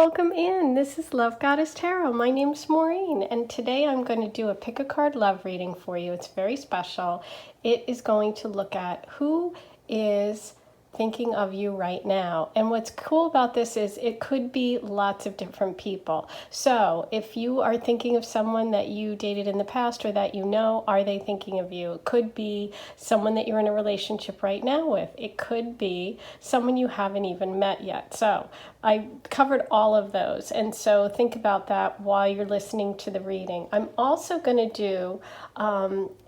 welcome in. This is Love Goddess Tarot. My name's Maureen, and today I'm going to do a pick a card love reading for you. It's very special. It is going to look at who is thinking of you right now. And what's cool about this is it could be lots of different people. So if you are thinking of someone that you dated in the past or that you know, are they thinking of you? It could be someone that you're in a relationship right now with. It could be someone you haven't even met yet. So I covered all of those. And so think about that while you're listening to the reading. I'm also going to do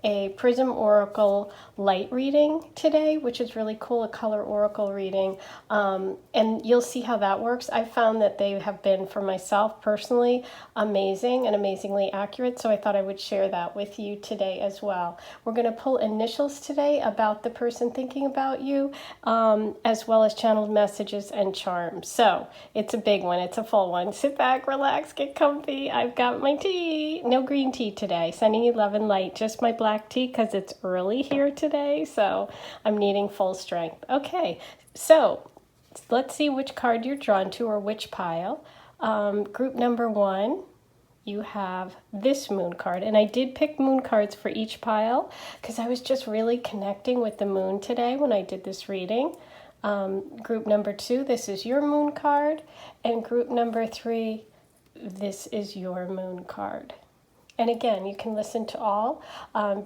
a Prism Oracle light reading today, which is really cool, a color oracle reading. And you'll see how that works. I found that they have been, for myself personally, amazing and amazingly accurate. So I thought I would share that with you today as well. We're going to pull initials today about the person thinking about you, as well as channeled messages and charms. So it's a big one. It's a full one. Sit back, relax, get comfy. I've got my tea. No green tea today. Sending you love and light. Just my black tea because it's early here today. So I'm needing full strength. Okay, so let's see which card you're drawn to or which pile. Group number 1. You have this moon card, and I did pick moon cards for each pile because I was just really connecting with the moon today when I did this reading. Group number 2, this is your moon card, and group number 3, this is your moon card. And again, you can listen to all.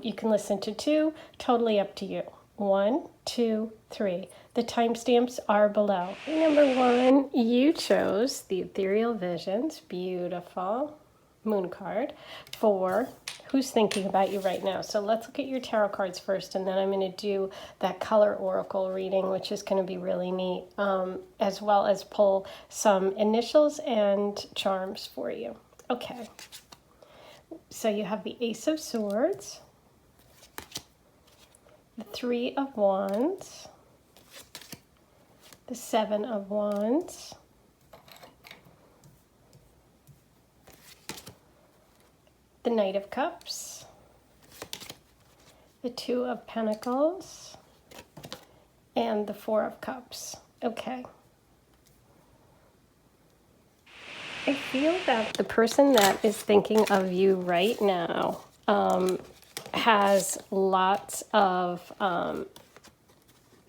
You can listen to 2, totally up to you. 1, 2, 3. The timestamps are below. Number 1, you chose the Ethereal Visions, beautiful moon card, for who's thinking about you right now. So let's look at your tarot cards first, and then I'm going to do that color oracle reading, which is going to be really neat, as well as pull some initials and charms for you. Okay, so you have the Ace of Swords, the 3 of Wands, the 7 of Wands, the Knight of Cups, the 2 of Pentacles, and the 4 of Cups. Okay. I feel that the person that is thinking of you right now has lots of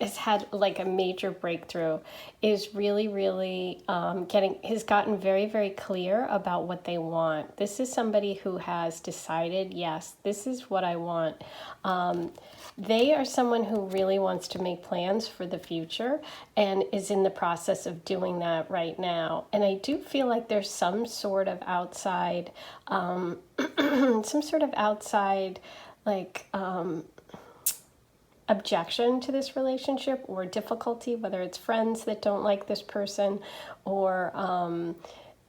has had like a major breakthrough, is really has gotten very, very clear about what they want. This is somebody who has decided, yes, this is what I want. They are someone who really wants to make plans for the future and is in the process of doing that right now. And I do feel like there's some sort of outside, objection to this relationship or difficulty, whether it's friends that don't like this person or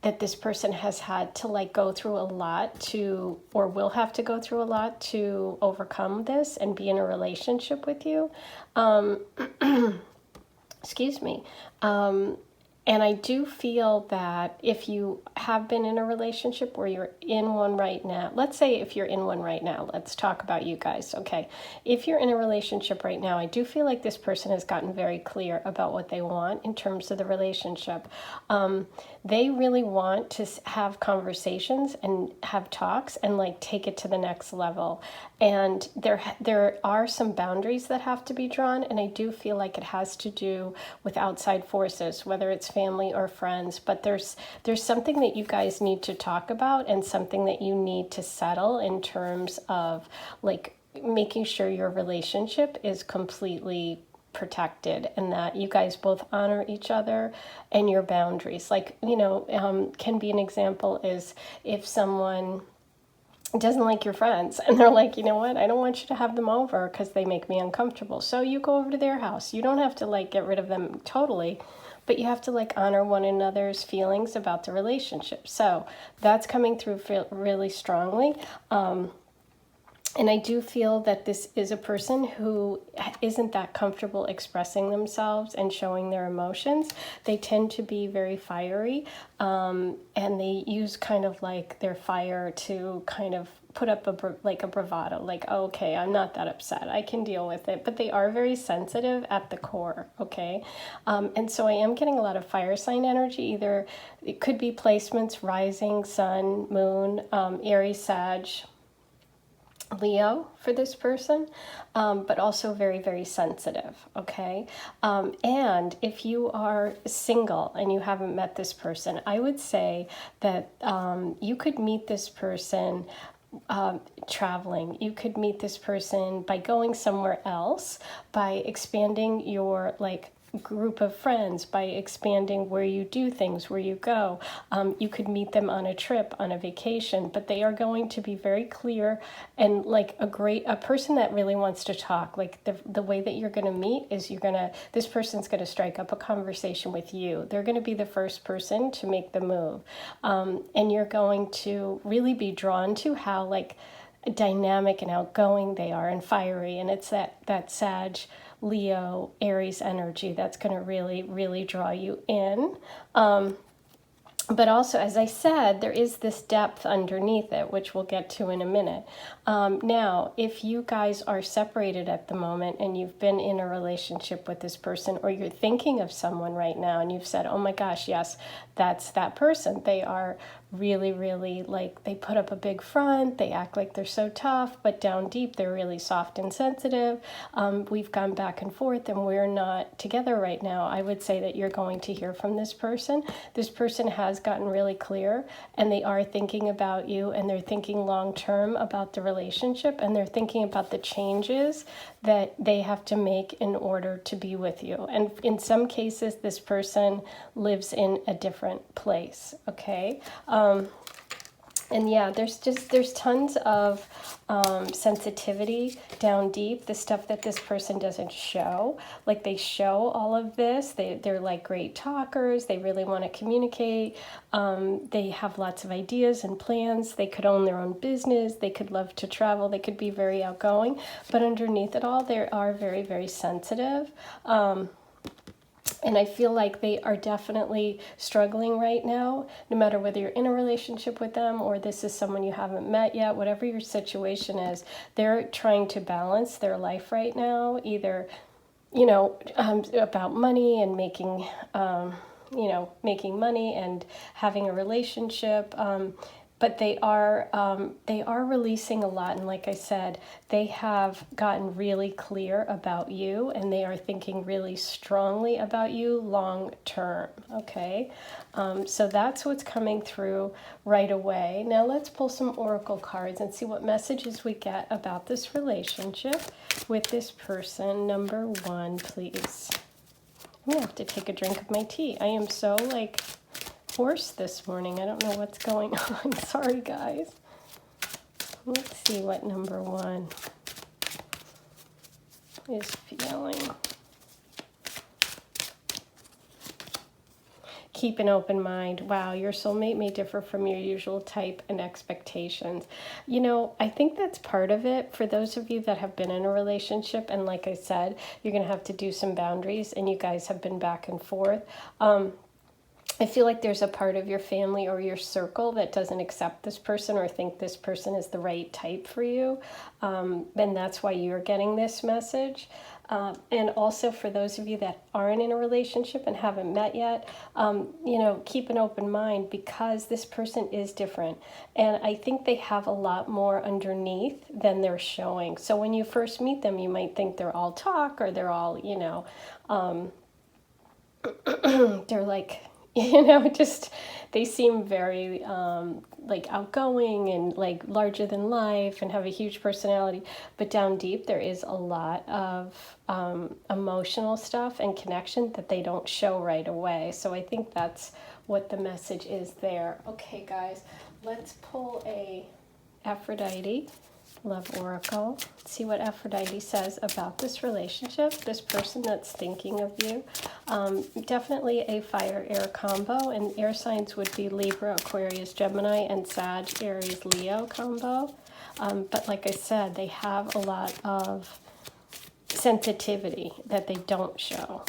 that this person has had to like go through a lot to, or will have to go through a lot to overcome this and be in a relationship with you. Excuse me. And I do feel that if you have been in a relationship or you're in one right now, let's say if you're in one right now, let's talk about you guys, okay? If you're in a relationship right now, I do feel like this person has gotten very clear about what they want in terms of the relationship. They really want to have conversations and have talks and like take it to the next level. And there are some boundaries that have to be drawn, and I do feel like it has to do with outside forces, whether it's family or friends, but there's something that you guys need to talk about and something that you need to settle in terms of like making sure your relationship is completely protected and that you guys both honor each other and your boundaries. Like, can be an example is if someone doesn't like your friends and they're like, you know what, I don't want you to have them over because they make me uncomfortable. So you go over to their house. You don't have to like get rid of them totally, but you have to like honor one another's feelings about the relationship. So that's coming through really strongly. And I do feel that this is a person who isn't that comfortable expressing themselves and showing their emotions. They tend to be very fiery, and they use kind of like their fire to kind of put up a bravado, like, oh, okay, I'm not that upset, I can deal with it. But they are very sensitive at the core, okay? And so I am getting a lot of fire sign energy. Either it could be placements, rising, sun, moon, Aries, Sag, Leo for this person, but also very, very sensitive, okay? And if you are single and you haven't met this person, I would say that you could meet this person traveling. You could meet this person by going somewhere else, by expanding your group of friends, by expanding where you do things, where you go. You could meet them on a trip, on a vacation, but they are going to be very clear and like a person that really wants to talk. Like the way that you're going to meet is this person's going to strike up a conversation with you. They're going to be the first person to make the move. And you're going to really be drawn to how like dynamic and outgoing they are and fiery. And it's that Sag, Leo, Aries energy that's going to really, really draw you in. But also, as I said, there is this depth underneath it, which we'll get to in a minute. Now, if you guys are separated at the moment and you've been in a relationship with this person, or you're thinking of someone right now and you've said, oh my gosh, yes, that's that person. They are really, really like, they put up a big front, they act like they're so tough, but down deep, they're really soft and sensitive. We've gone back and forth and we're not together right now. I would say that you're going to hear from this person. This person has gotten really clear and they are thinking about you, and they're thinking long term about the relationship, and they're thinking about the changes that they have to make in order to be with you. And in some cases, this person lives in a different place, okay? And yeah, there's tons of sensitivity down deep, the stuff that this person doesn't show. Like they show all of this. They're like great talkers. They really want to communicate. They have lots of ideas and plans. They could own their own business. They could love to travel. They could be very outgoing. But underneath it all, they are very, very sensitive. And I feel like they are definitely struggling right now, no matter whether you're in a relationship with them or this is someone you haven't met yet, whatever your situation is, they're trying to balance their life right now, either, about money and making, making money and having a relationship. But they are releasing a lot, and like I said, they have gotten really clear about you, and they are thinking really strongly about you long term. Okay, so that's what's coming through right away. Now let's pull some oracle cards and see what messages we get about this relationship with this person. Number one, please. I'm gonna have to take a drink of my tea. I am so hoarse this morning. I don't know what's going on. Sorry, guys. Let's see what number one is feeling. Keep an open mind. Wow, your soulmate may differ from your usual type and expectations. I think that's part of it. For those of you that have been in a relationship, and like I said, you're going to have to do some boundaries, and you guys have been back and forth. I feel like there's a part of your family or your circle that doesn't accept this person or think this person is the right type for you. And that's why you're getting this message. And also for those of you that aren't in a relationship and haven't met yet, keep an open mind, because this person is different. And I think they have a lot more underneath than they're showing. So when you first meet them, you might think they're all talk, or they're all, they're like, just they seem very outgoing and larger than life and have a huge personality. But down deep, there is a lot of emotional stuff and connection that they don't show right away. So I think that's what the message is there. Okay, guys, let's pull a Aphrodite Love Oracle. See what Aphrodite says about this relationship, this person that's thinking of you. Definitely a fire-air combo, and air signs would be Libra, Aquarius, Gemini, and Sag, Aries, Leo combo. But like I said, they have a lot of sensitivity that they don't show.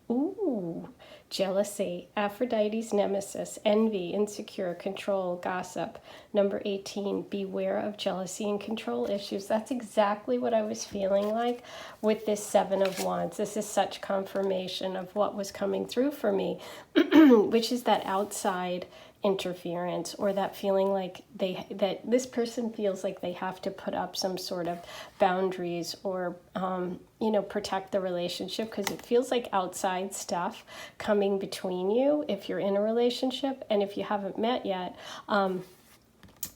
Ooh, jealousy, Aphrodite's nemesis, envy, insecure, control, gossip. Number 18, beware of jealousy and control issues. That's exactly what I was feeling like with this Seven of Wands. This is such confirmation of what was coming through for me, which is that outside interference, or that feeling like that this person feels like they have to put up some sort of boundaries, or protect the relationship, because it feels like outside stuff coming between you if you're in a relationship. And if you haven't met yet,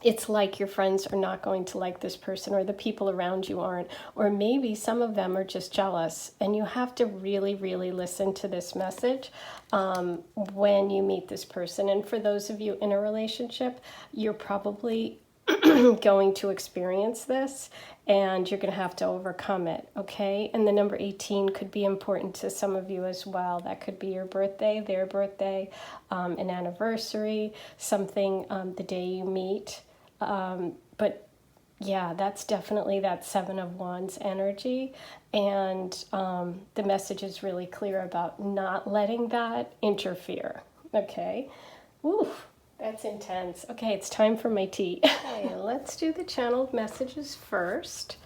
it's like your friends are not going to like this person, or the people around you aren't, or maybe some of them are just jealous. And you have to really, really listen to this message when you meet this person. And for those of you in a relationship, you're probably going to experience this, and you're going to have to overcome it, okay? And the number 18 could be important to some of you as well. That could be your birthday, their birthday, an anniversary, something the day you meet. But yeah, that's definitely that Seven of Wands energy. And the message is really clear about not letting that interfere, okay? Oof. That's intense. Okay, it's time for my tea. Okay, let's do the channeled messages first.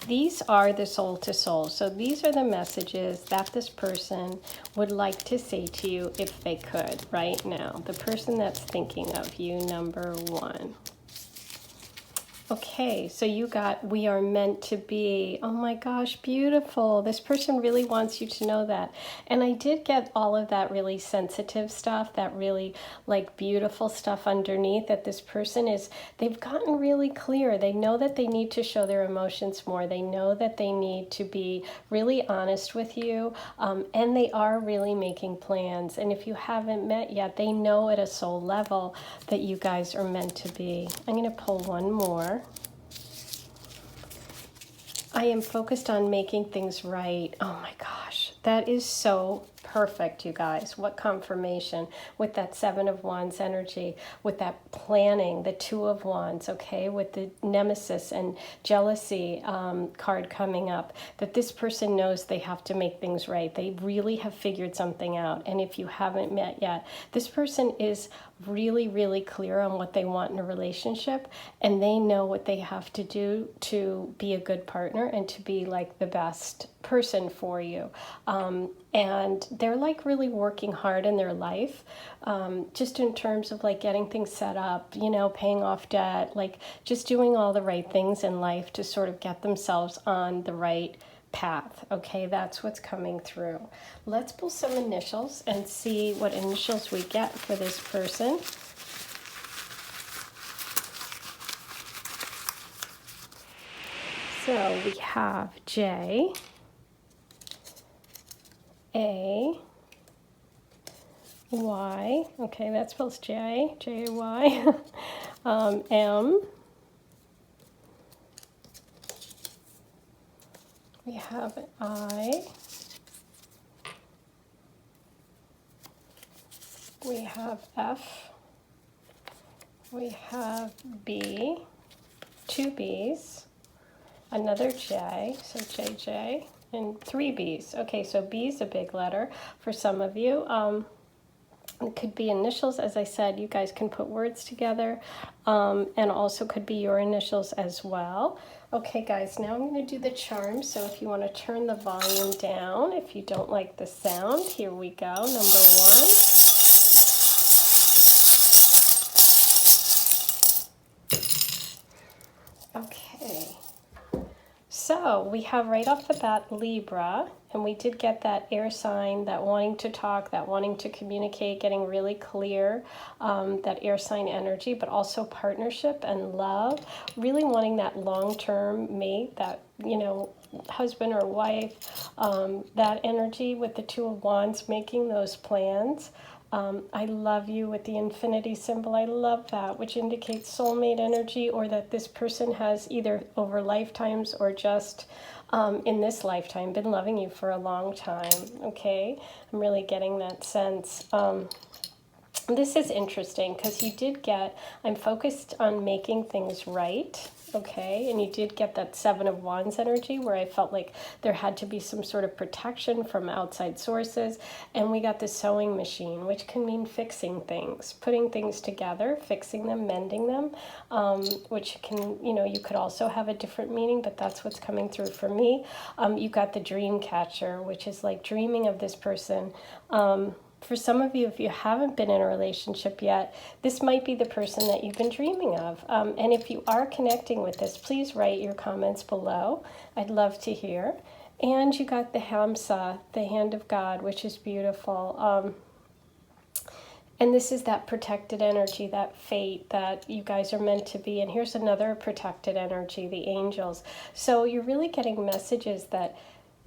These are the soul to soul. So these are the messages that this person would like to say to you if they could right now. The person that's thinking of you, number 1. Okay, so you got, we are meant to be. Oh my gosh, beautiful. This person really wants you to know that. And I did get all of that really sensitive stuff, that really like beautiful stuff underneath, that this person is, they've gotten really clear. They know that they need to show their emotions more. They know that they need to be really honest with you. And they are really making plans. And if you haven't met yet, they know at a soul level that you guys are meant to be. I'm going to pull one more. I am focused on making things right. Oh my gosh, that is so perfect, you guys. What confirmation with that Seven of Wands energy, with that planning, the Two of Wands, okay, with the nemesis and jealousy card coming up, that this person knows they have to make things right. They really have figured something out. And if you haven't met yet, this person is really, really clear on what they want in a relationship, and they know what they have to do to be a good partner and to be like the best person for you. And they're like really working hard in their life, just in terms of like getting things set up, you know, paying off debt, like just doing all the right things in life to sort of get themselves on the right path. Okay, that's what's coming through. Let's pull some initials and see what initials we get for this person. So we have J, A, Y, okay, that spells J, J-A-Y, M, we have I, we have F, we have B, 2 B's, another J, so JJ, and 3 B's. Okay, so B is a big letter for some of you. It could be initials, as I said. You guys can put words together, and also could be your initials as well. Okay, guys, now I'm going to do the charm. So if you want to turn the volume down, if you don't like the sound, here we go. Number 1. Okay. So we have right off the bat Libra, and we did get that air sign, that wanting to talk, that wanting to communicate, getting really clear, that air sign energy, but also partnership and love, really wanting that long-term mate, that, you know, husband or wife, that energy with the Two of Wands, making those plans. I love you with the infinity symbol. I love that, which indicates soulmate energy, or that this person has either over lifetimes or just in this lifetime been loving you for a long time. Okay, I'm really getting that sense. This is interesting because you did get, I'm focused on making things right, okay? And you did get that Seven of Wands energy where I felt like there had to be some sort of protection from outside sources. And we got the sewing machine, which can mean fixing things, putting things together, fixing them, mending them, which can, you know, you could also have a different meaning, but that's what's coming through for me. You got the dream catcher, which is like dreaming of this person. For some of you, if you haven't been in a relationship yet, this might be the person that you've been dreaming of. And if you are connecting with this, please write your comments below. I'd love to hear. And you got the Hamsa, the hand of God, which is beautiful. And this is that protected energy, that fate that you guys are meant to be. And here's another protected energy, the angels. So you're really getting messages that,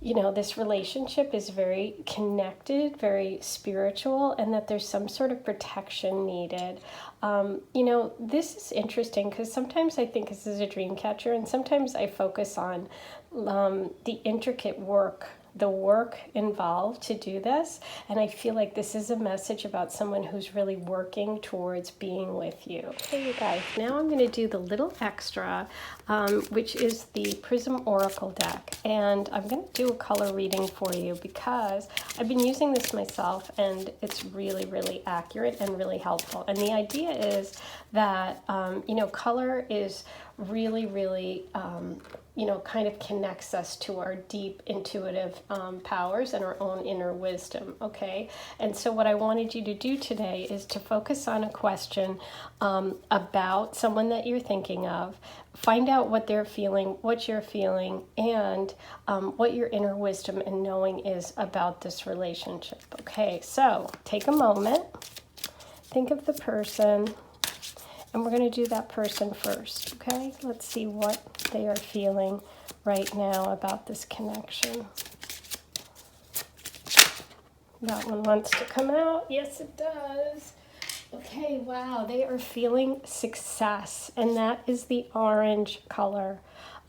you know, this relationship is very connected, very spiritual, and that there's some sort of protection needed. You know, this is interesting because sometimes I think this is a dream catcher, and sometimes I focus on the intricate work, the work involved to do this. And I feel like this is a message about someone who's really working towards being with you. Okay, you guys, now I'm going to do the little extra, which is the Prism Oracle deck. And I'm going to do a color reading for you because I've been using this myself and it's really, really accurate and really helpful. And the idea is that, you know, color is really, really, you know, kind of connects us to our deep intuitive powers and our own inner wisdom, okay? And so what I wanted you to do today is to focus on a question about someone that you're thinking of, find out what they're feeling, what you're feeling, and what your inner wisdom and knowing is about this relationship, okay? So take a moment, think of the person, and we're going to do that person first, okay? Let's see what they are feeling right now about this connection. That one wants to come out. Yes, it does. Okay, wow, they are feeling success, and that is the orange color.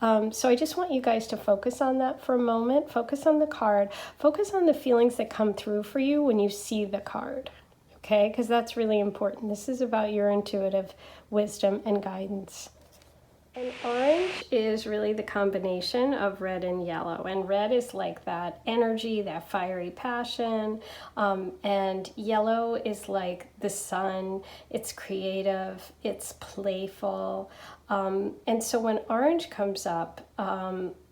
So I just want you guys to focus on that for a moment. Focus on the card. Focus on the feelings that come through for you when you see the card. Okay, because that's really important. This is about your intuitive wisdom and guidance. And orange is really the combination of red and yellow. And red is like that energy, that fiery passion. And yellow is like the sun. It's creative, it's playful. And so when orange comes up,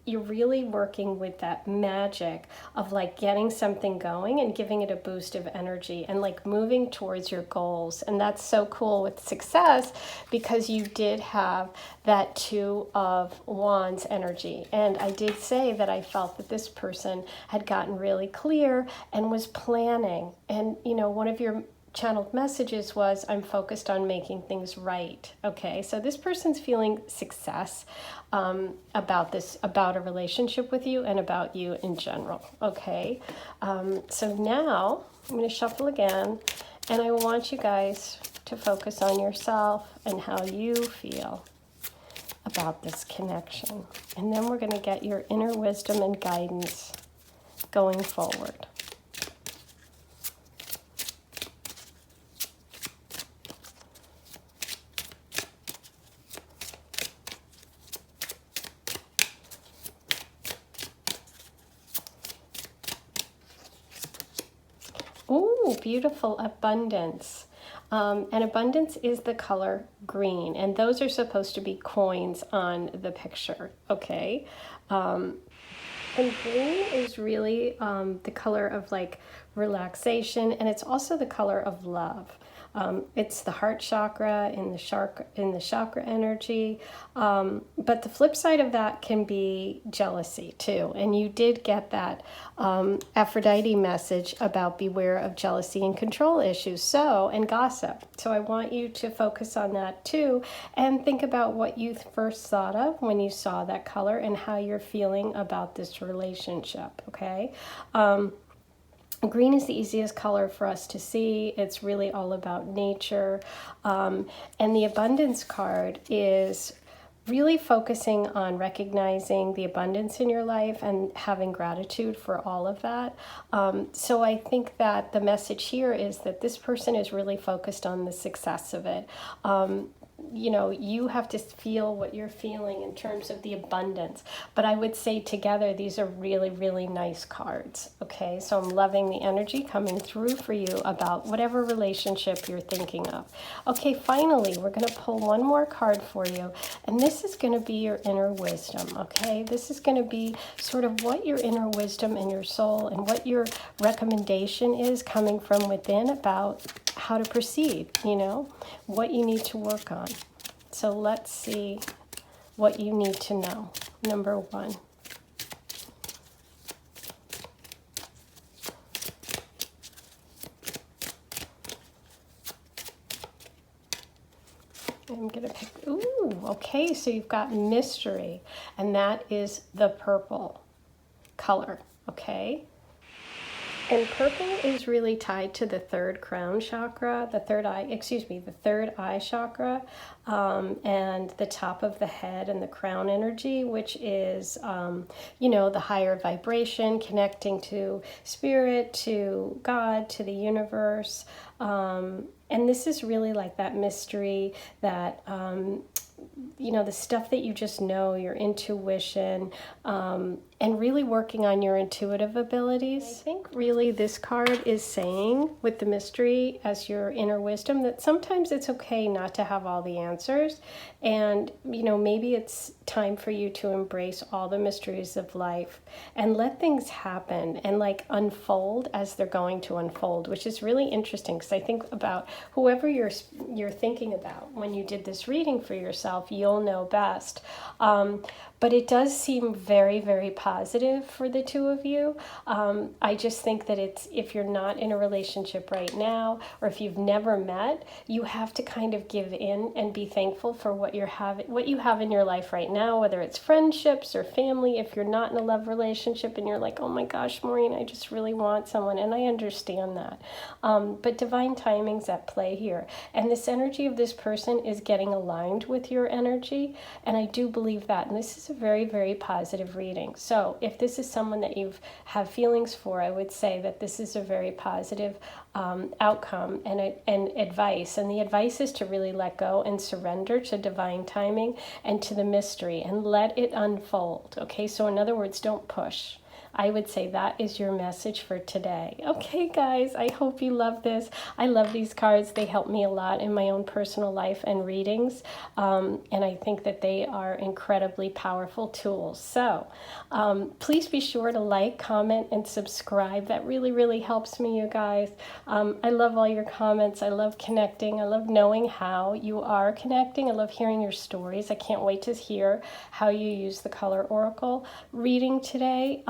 you're really working with that magic of like getting something going and giving it a boost of energy and like moving towards your goals. And that's so cool with success because you did have that Two of Wands energy. And I did say that I felt that this person had gotten really clear and was planning. And, you know, one of your channeled messages was, I'm focused on making things right. Okay, so this person's feeling success about this, about a relationship with you and about you in general. Okay, so now I'm going to shuffle again, and I want you guys to focus on yourself and how you feel about this connection. And then we're going to get your inner wisdom and guidance going forward. Ooh, beautiful abundance. And abundance is the color green, and those are supposed to be coins on the picture, okay? And green is really the color of like relaxation, and it's also the color of love. It's the heart chakra in the chakra energy. But the flip side of that can be jealousy too. And you did get that Aphrodite message about beware of jealousy and control issues. And gossip. So I want you to focus on that too and think about what you first thought of when you saw that color and how you're feeling about this relationship, okay? Green is the easiest color for us to see. It's really all about nature. And the abundance card is really focusing on recognizing the abundance in your life and having gratitude for all of that. So I think that the message here is that this person is really focused on the success of it. You know, you have to feel what you're feeling in terms of the abundance. But I would say together, these are really, really nice cards. Okay, so I'm loving the energy coming through for you about whatever relationship you're thinking of. Okay, finally, we're going to pull one more card for you. And this is going to be your inner wisdom. Okay, this is going to be sort of what your inner wisdom and your soul and what your recommendation is coming from within about how to proceed, you know, what you need to work on. So let's see what you need to know. Number one. I'm going to pick, ooh, okay, so you've got mystery, and that is the purple color, okay? And purple is really tied to the third crown chakra, the third eye chakra, and the top of the head and the crown energy, which is, you know, the higher vibration, connecting to spirit, to God, to the universe. And this is really like that mystery, that, you know, the stuff that you just know, your intuition, and really working on your intuitive abilities. I think really this card is saying with the mystery as your inner wisdom that sometimes it's okay not to have all the answers. And, you know, maybe it's time for you to embrace all the mysteries of life and let things happen and like unfold as they're going to unfold, which is really interesting because I think about whoever you're thinking about when you did this reading for yourself, you'll know best. But it does seem very, very positive for the two of you. I just think that if you're not in a relationship right now, or if you've never met, you have to kind of give in and be thankful for what you have in your life right now, whether it's friendships or family. If you're not in a love relationship and you're like, oh my gosh, Maureen, I just really want someone, and I understand that. But divine timing's at play here. And this energy of this person is getting aligned with your energy, and I do believe that. And this is a very, very positive reading. So if this is someone that you have feelings for, I would say that this is a very positive outcome and advice. And the advice is to really let go and surrender to divine timing and to the mystery and let it unfold. Okay, so in other words, don't push. I would say that is your message for today. Okay, guys, I hope you love this. I love these cards. They help me a lot in my own personal life and readings, and I think that they are incredibly powerful tools. So please be sure to like, comment, and subscribe. That really, really helps me, you guys. I love all your comments. I love connecting. I love knowing how you are connecting. I love hearing your stories. I can't wait to hear how you use the Color Oracle reading today.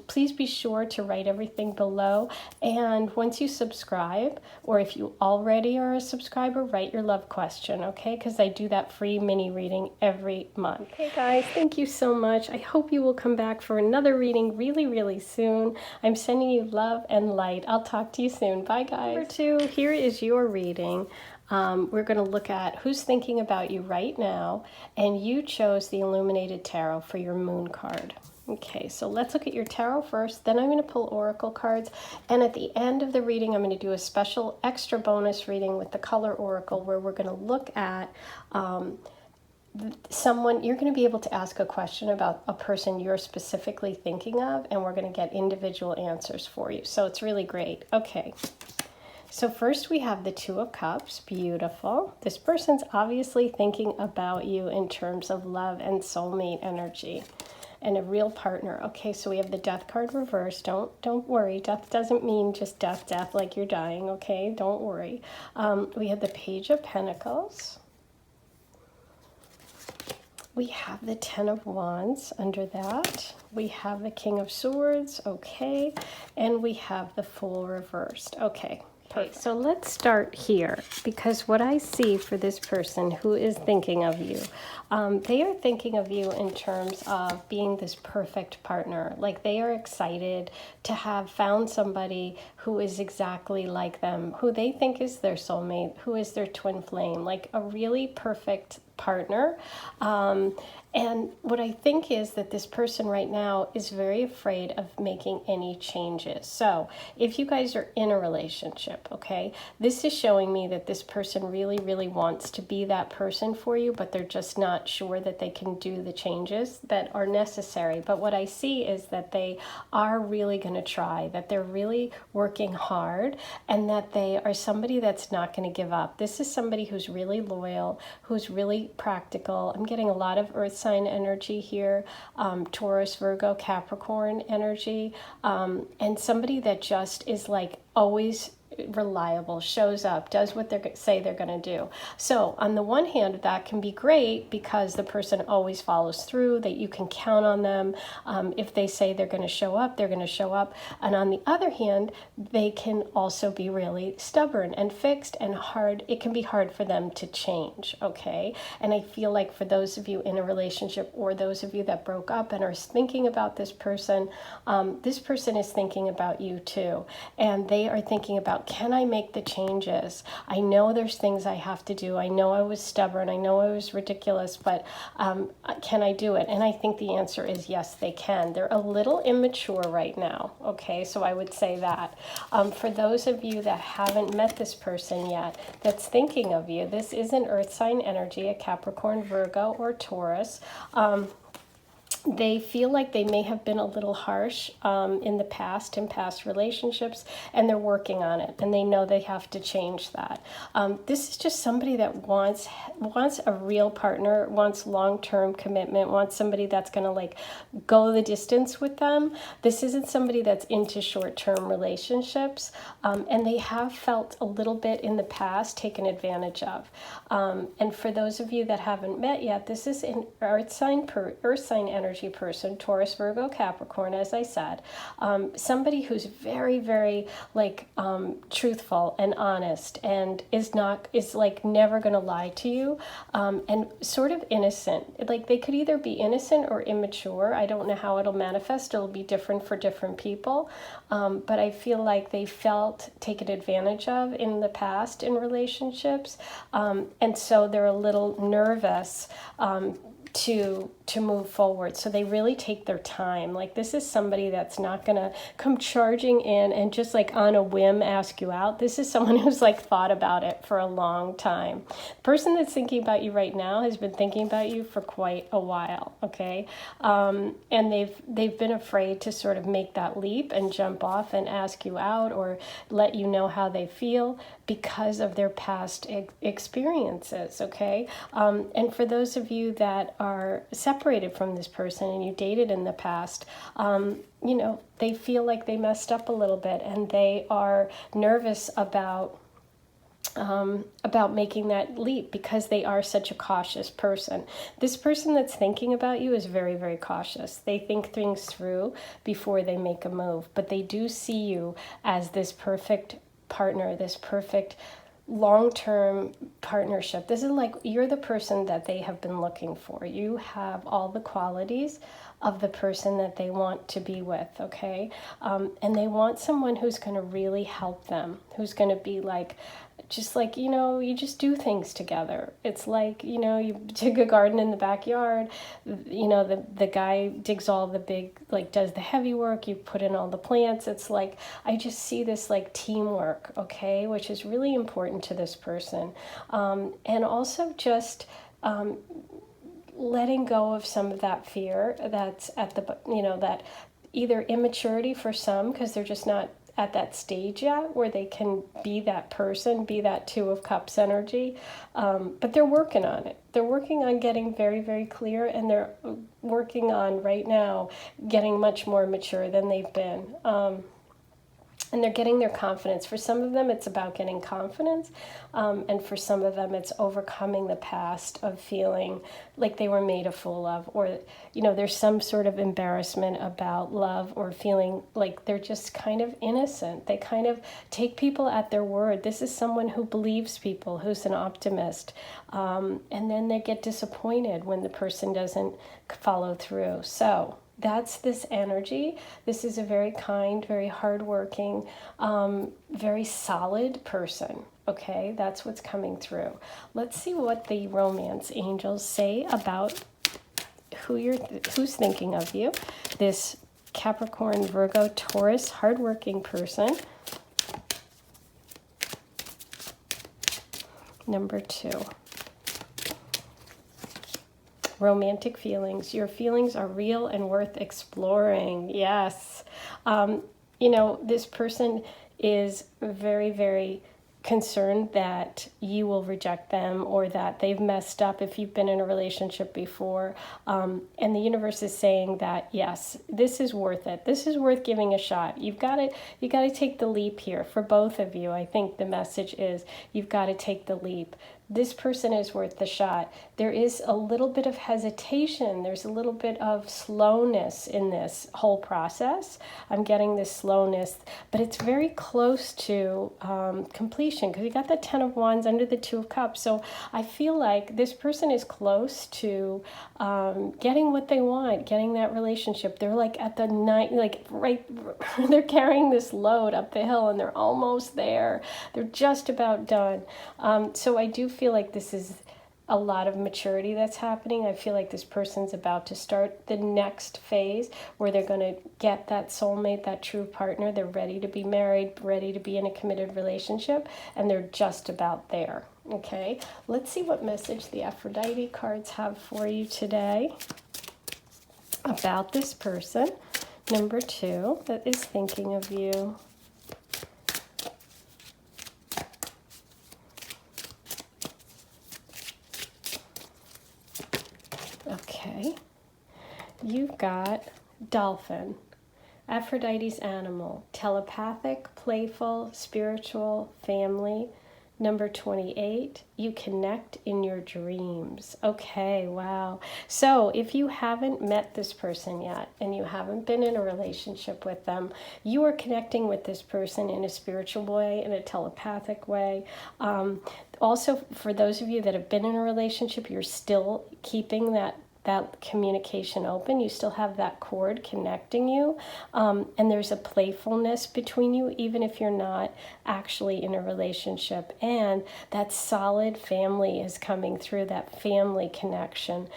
Please be sure to write everything below. And once you subscribe, or if you already are a subscriber, write your love question, okay? Because I do that free mini reading every month. Okay, guys, thank you so much. I hope you will come back for another reading really, really soon. I'm sending you love and light. I'll talk to you soon. Bye, guys. Number 2, here is your reading. We're going to look at who's thinking about you right now, and you chose the Illuminated Tarot for your moon card. Okay, so let's look at your tarot first, then I'm going to pull oracle cards, and at the end of the reading I'm going to do a special extra bonus reading with the Color Oracle where we're going to look at someone. You're going to be able to ask a question about a person you're specifically thinking of, and we're going to get individual answers for you. So it's really great. Okay. So first we have the Two of Cups. Beautiful. This person's obviously thinking about you in terms of love and soulmate energy and a real partner. Okay, so we have the Death card reversed. Don't worry. Death doesn't mean just death like you're dying, okay? Don't worry. We have the Page of Pentacles. We have the Ten of Wands under that. We have the King of Swords, okay. And we have the Fool reversed. Okay, Okay, so let's start here, because what I see for this person who is thinking of you, they are thinking of you in terms of being this perfect partner. Like, they are excited to have found somebody who is exactly like them, who they think is their soulmate, who is their twin flame, like a really perfect partner. And what I think is that this person right now is very afraid of making any changes. So if you guys are in a relationship, okay, this is showing me that this person really, really wants to be that person for you, but they're just not sure that they can do the changes that are necessary. But what I see is that they are really going to try, that they're really working hard, and that they are somebody that's not going to give up. This is somebody who's really loyal, who's really practical. I'm getting a lot of earth sign energy here, Taurus, Virgo, Capricorn energy, and somebody that just is like always reliable, shows up, does what they say they're going to do. So on the one hand, that can be great because the person always follows through, that you can count on them. If they say they're going to show up, they're going to show up. And on the other hand, they can also be really stubborn and fixed and hard. It can be hard for them to change, okay? And I feel like for those of you in a relationship, or those of you that broke up and are thinking about this person is thinking about you too. And they are thinking about, can I make the changes? I know there's things I have to do. I know I was stubborn. I know I was ridiculous, but can I do it? And I think the answer is yes, they can. They're a little immature right now, okay? So I would say that. For those of you that haven't met this person yet, that's thinking of you, this is an earth sign energy, a Capricorn, Virgo, or Taurus. They feel like they may have been a little harsh in past relationships, and they're working on it, and they know they have to change that. This is just somebody that wants a real partner, wants long-term commitment, wants somebody that's going to like go the distance with them. This isn't somebody that's into short-term relationships, and they have felt a little bit in the past taken advantage of. And for those of you that haven't met yet, this is an earth sign energy person, Taurus, Virgo, Capricorn, as I said. Somebody who's very, very like truthful and honest, and is like never going to lie to you, and sort of innocent. Like, they could either be innocent or immature. I don't know how it'll manifest. It'll be different for different people. But I feel like they felt taken advantage of in the past in relationships. And so they're a little nervous to move forward. So they really take their time. Like, this is somebody that's not going to come charging in and just like on a whim ask you out. This is someone who's like thought about it for a long time. The person that's thinking about you right now has been thinking about you for quite a while, okay? And they've been afraid to sort of make that leap and jump off and ask you out or let you know how they feel because of their past experiences, okay? And for those of you that are separated from this person and you dated in the past, you know, they feel like they messed up a little bit, and they are nervous about making that leap because they are such a cautious person. This person that's thinking about you is very, very cautious. They think things through before they make a move, but they do see you as this perfect partner, this perfect long-term partnership. This is like, you're the person that they have been looking for. You have all the qualities of the person that they want to be with, okay? And they want someone who's going to really help them, who's going to be like, just like, you know, you just do things together. It's like, you know, you dig a garden in the backyard, you know, the guy digs all the big, like, does the heavy work, you put in all the plants. It's like, I just see this like teamwork, okay, which is really important to this person. And also just letting go of some of that fear that's at the, you know, that either immaturity for some, because they're just not at that stage yet where they can be that person, be that Two of Cups energy. But they're working on it. They're working on getting very, very clear, and they're working on right now getting much more mature than they've been. and they're getting their confidence. For some of them, it's about getting confidence, and for some of them, it's overcoming the past of feeling like they were made a fool of, or there's some sort of embarrassment about love, or feeling like they're just kind of innocent. They kind of take people at their word. This is someone who believes people, who's an optimist, and then they get disappointed when the person doesn't follow through. So that's this energy. This is a very kind, very hardworking, very solid person. Okay, that's what's coming through. Let's see what the romance angels say about who's thinking of you. This Capricorn, Virgo, Taurus, hardworking person. Number 2. Romantic feelings. Your feelings are real and worth exploring. Yes. This person is very, very concerned that you will reject them, or that they've messed up if you've been in a relationship before. And the universe is saying that, yes, this is worth it. This is worth giving a shot. You got to take the leap here for both of you. I think the message is you've got to take the leap. This person is worth the shot. There is a little bit of hesitation. There's a little bit of slowness in this whole process. I'm getting this slowness, but it's very close to completion, because you got the 10 of Wands under the 2 of Cups. So I feel like this person is close to getting what they want, getting that relationship. They're like at the night, like right, they're carrying this load up the hill, and they're almost there. They're just about done. So I do feel like this is a lot of maturity that's happening. I feel like this person's about to start the next phase where they're going to get that soulmate, that true partner. They're ready to be married, ready to be in a committed relationship, and they're just about there. Okay, let's see what message the Aphrodite cards have for you today about this person, number 2, that is thinking of you. Okay, you've got Dolphin, Aphrodite's animal, telepathic, playful, spiritual, family. Number 28, you connect in your dreams. Okay, wow. So if you haven't met this person yet, and you haven't been in a relationship with them, you are connecting with this person in a spiritual way, in a telepathic way. Also, for those of you that have been in a relationship, you're still keeping that communication open. You still have that cord connecting you, and there's a playfulness between you, even if you're not actually in a relationship. And that solid family is coming through, that family connection.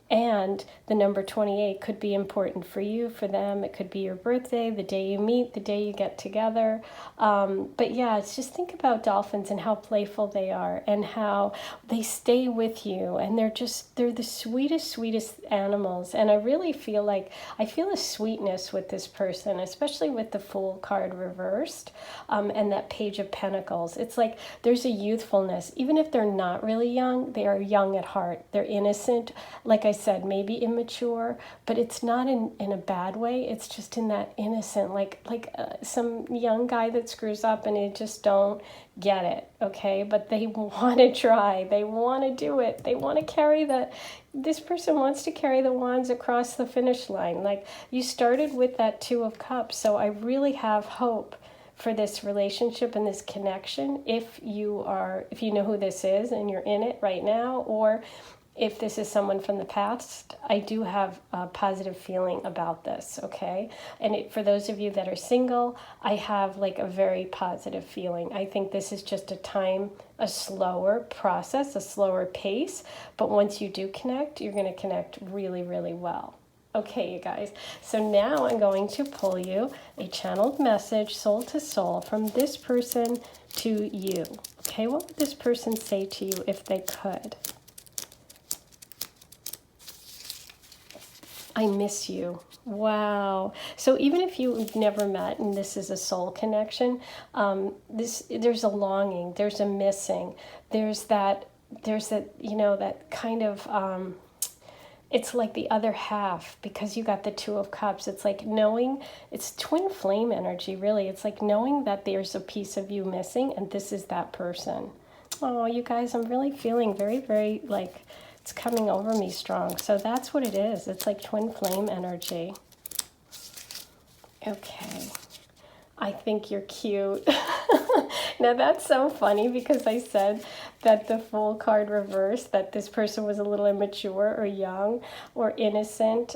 And the number 28 could be important for you, for them. It could be your birthday, the day you meet, the day you get together. But yeah, it's just think about dolphins and how playful they are, and how they stay with you. And they're the sweetest animals. And I really feel I feel a sweetness with this person, especially with the Fool card reversed, and that Page of Pentacles. It's like there's a youthfulness. Even if they're not really young, they are young at heart. They're innocent. Like I said, maybe immature, but it's not in a bad way. It's just in that innocent, like some young guy that screws up and they just don't get it, okay? But they want to try. They want to do it. They want to this person wants to carry the wands across the finish line. Like, you started with that 2 of Cups, so I really have hope for this relationship and this connection. If you know who this is and you're in it right now, or if this is someone from the past, I do have a positive feeling about this, okay? And for those of you that are single, I have a very positive feeling. I think this is just a slower process, a slower pace, but once you do connect, you're going to connect really, really well. Okay, you guys, so now I'm going to pull you a channeled message, soul to soul, from this person to you. Okay, what would this person say to you if they could? I miss you. Wow. So even if you've never met and this is a soul connection, there's a longing, there's a missing, there's that, that kind of it's like the other half, because you got the Two of Cups. It's like knowing, it's twin flame energy, really. It's like knowing that there's a piece of you missing, and this is that person. Oh, you guys, I'm really feeling very, very, like, it's coming over me strong. So that's what it is. It's like twin flame energy. Okay. I think you're cute. Now that's so funny, because I said that the Fool card reversed, that this person was a little immature or young or innocent.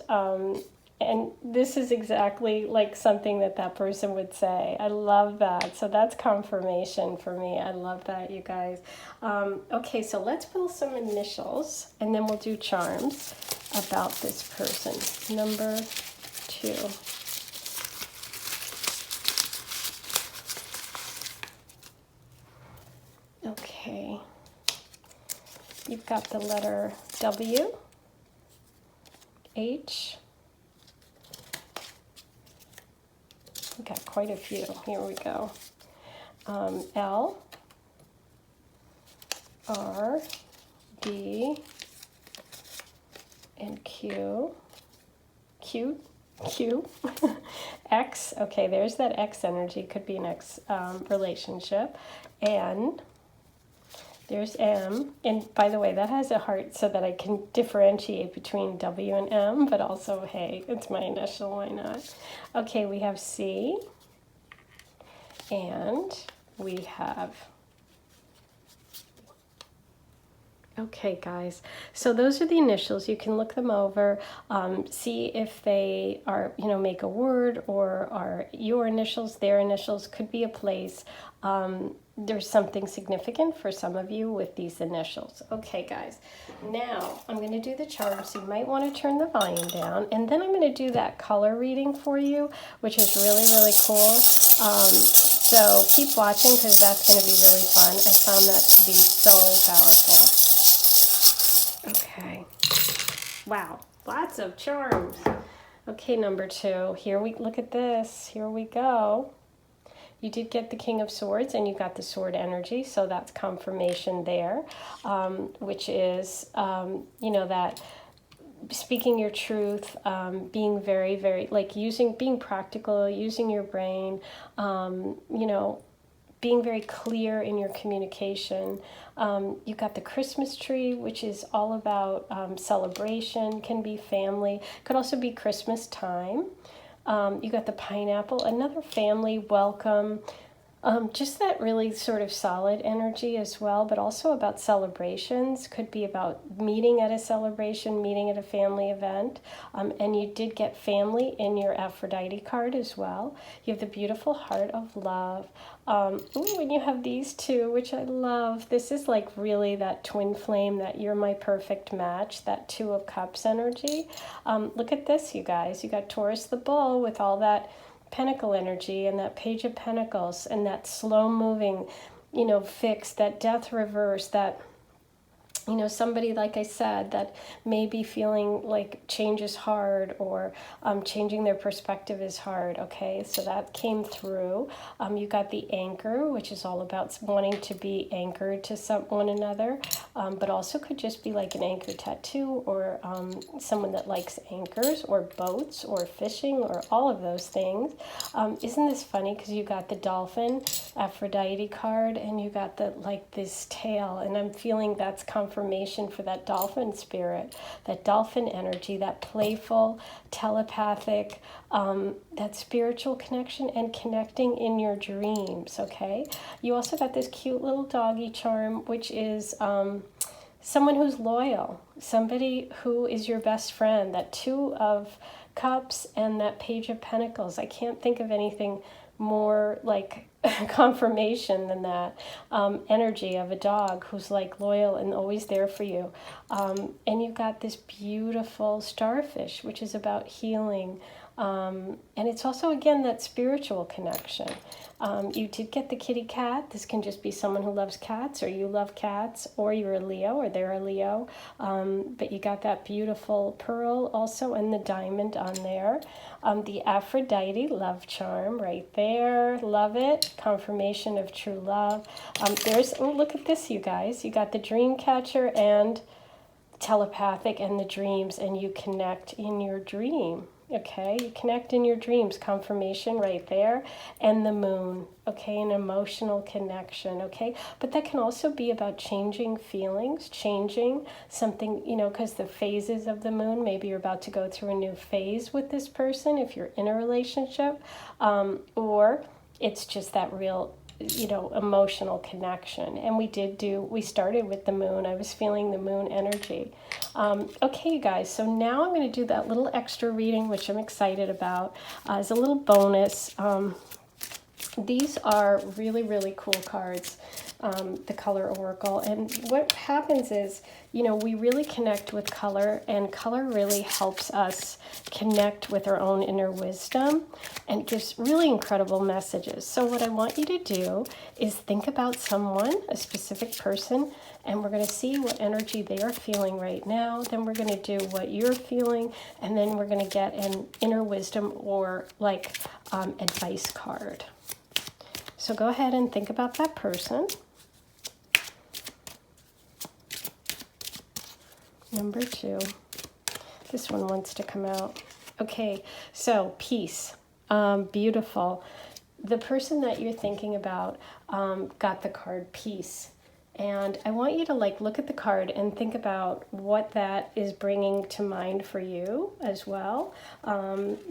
And this is exactly like something that that person would say. I love that. So that's confirmation for me. I love that, you guys. Okay, so let's pull some initials, and then we'll do charms about this person. Number 2. Okay, you've got the letter W, H. We've got quite a few. Here we go. L, R, D, and Q. Q. X. Okay, there's that X energy. Could be an X relationship. N. There's M, and by the way, that has a heart so that I can differentiate between W and M, but also, hey, it's my initial, why not? Okay, we have C, and we have... Okay, guys, so those are the initials. You can look them over, see if they are, make a word, or are your initials, their initials. Could be a place. There's something significant for some of you with these initials. Okay, guys, now I'm going to do the charms. You might want to turn the volume down, and then I'm going to do that color reading for you, which is really, really cool. So keep watching, because that's going to be really fun. I found that to be so powerful. Okay. Wow, lots of charms. Okay, number 2. Here we look at this. Here we go. You did get the King of Swords, and you got the sword energy, so that's confirmation there, which is, that speaking your truth, being very, very, like being practical, using your brain, being very clear in your communication. You got the Christmas tree, which is all about celebration, can be family, could also be Christmas time. You got the pineapple, another family welcome, just that really sort of solid energy as well, but also about celebrations. Could be about meeting at a celebration, meeting at a family event. And you did get family in your Aphrodite card as well. You have the beautiful heart of love. And you have these two, which I love. This is like really that twin flame, that you're my perfect match, that Two of Cups energy. Look at this, you guys. You got Taurus the bull with all that Pentacle energy, and that Page of Pentacles, and that slow moving, fix, that death reverse, that, somebody, like I said, that may be feeling like change is hard, or changing their perspective is hard. Okay, so that came through. You got the anchor, which is all about wanting to be anchored to one another, but also could just be like an anchor tattoo, or someone that likes anchors, or boats, or fishing, or all of those things. Isn't this funny? Because you got the dolphin Aphrodite card, and you got this tail, and I'm feeling that's confirmation for that dolphin spirit, that dolphin energy, that playful, telepathic, that spiritual connection, and connecting in your dreams. Okay, you also got this cute little doggy charm, which is someone who's loyal, somebody who is your best friend, that Two of Cups and that Page of Pentacles. I can't think of anything more like confirmation than that energy of a dog who's like loyal and always there for you. And you've got this beautiful starfish, which is about healing. And it's also, again, that spiritual connection. You did get the kitty cat. This can just be someone who loves cats, or you love cats, or you're a Leo, or they're a Leo. But you got that beautiful pearl also, and the diamond on there. The Aphrodite love charm right there. Love it. Confirmation of true love. Look at this, you guys. You got the dream catcher and telepathic and the dreams, and you connect in your dream. Okay, you connect in your dreams, confirmation right there, and the moon, okay, an emotional connection, okay, but that can also be about changing feelings, changing something, you know, because the phases of the moon, maybe you're about to go through a new phase with this person if you're in a relationship, or it's just that real, you know, emotional connection. And we started with the moon. I was feeling the moon energy. Okay, you guys, so now I'm going to do that little extra reading, which I'm excited about, as a little bonus. These are really, really cool cards, the Color Oracle. And what happens is, you know, we really connect with color, and color really helps us connect with our own inner wisdom and gives really incredible messages. So what I want you to do is think about someone, a specific person, and we're going to see what energy they are feeling right now. Then we're going to do what you're feeling, and then we're going to get an inner wisdom or like advice card. So go ahead and think about that person. Number 2. This one wants to come out. Okay, so peace. Beautiful. The person that you're thinking about got the card peace. And I want you to like look at the card and think about what that is bringing to mind for you as well,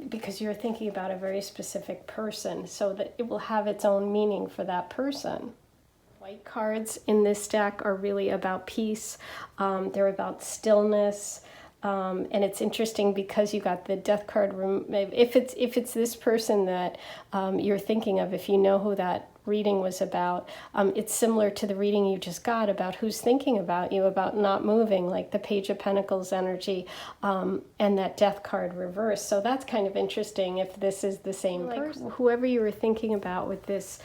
because you're thinking about a very specific person, so that it will have its own meaning for that person. White cards in this deck are really about peace. They're about stillness. And it's interesting because you got the death card. If it's this person that you're thinking of, if you know who that reading was about, it's similar to the reading you just got about who's thinking about you, about not moving, like the Page of Pentacles energy, and that death card reverse. So that's kind of interesting if this is the same person. Whoever you were thinking about with this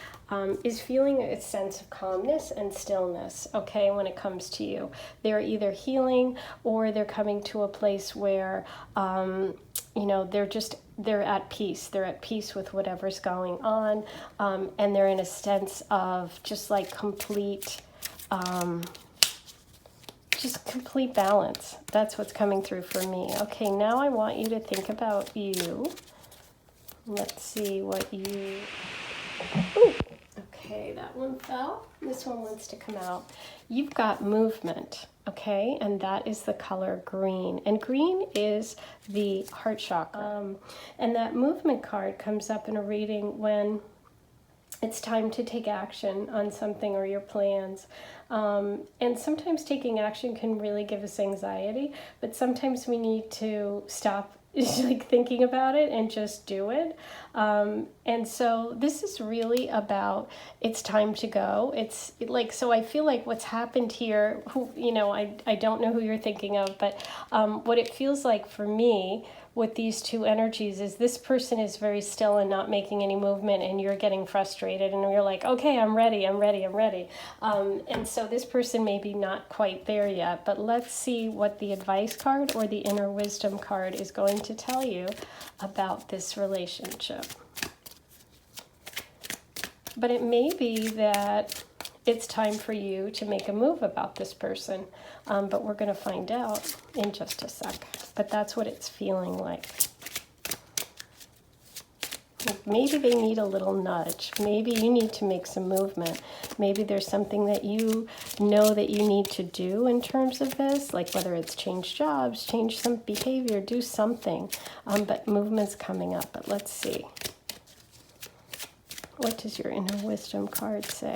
is feeling a sense of calmness and stillness, okay, when it comes to you. They're either healing or they're coming to a place where, you know, they're at peace. They're at peace with whatever's going on, and they're in a sense of just like complete balance. That's what's coming through for me. Okay, now I want you to think about you. Let's see what you... Ooh. Okay, that one fell. This one wants to come out. You've got movement, okay? And that is the color green. And green is the heart chakra. And that movement card comes up in a reading when it's time to take action on something or your plans. And sometimes taking action can really give us anxiety, but sometimes we need to stop like thinking about it and just do it. And so this is really about, it's time to go. It's like, so I feel like what's happened here, you know, I don't know who you're thinking of, but what it feels like for me with these two energies is this person is very still and not making any movement, and you're getting frustrated and you're like, okay, I'm ready. And so this person may be not quite there yet, but let's see what the advice card or the inner wisdom card is going to tell you about this relationship. But it may be that it's time for you to make a move about this person, but we're going to find out in just a sec. But that's what it's feeling like. Maybe they need a little nudge. Maybe you need to make some movement. Maybe there's something that you know that you need to do in terms of this, like whether it's change jobs, change some behavior, do something. But movement's coming up. But let's see. What does your inner wisdom card say?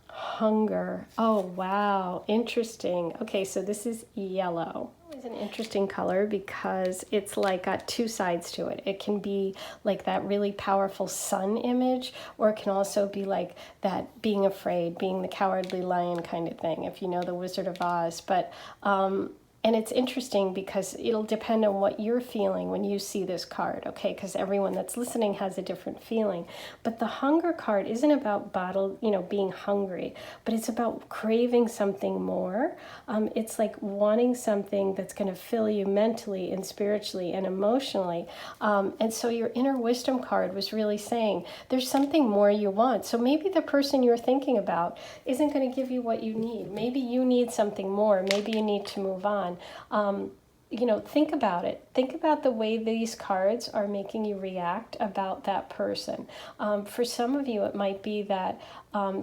Hunger. Oh, wow. Interesting. Okay, so this is yellow. It's an interesting color because it's like got two sides to it. It can be like that really powerful sun image, or it can also be like that being afraid, being the cowardly lion kind of thing, if you know the Wizard of Oz. But And it's interesting because it'll depend on what you're feeling when you see this card, okay? Because everyone that's listening has a different feeling. But the hunger card isn't about being hungry, but it's about craving something more. It's like wanting something that's going to fill you mentally and spiritually and emotionally. And so your inner wisdom card was really saying there's something more you want. So maybe the person you're thinking about isn't going to give you what you need. Maybe you need something more. Maybe you need to move on. Think about it. Think about the way these cards are making you react about that person. For some of you, it might be that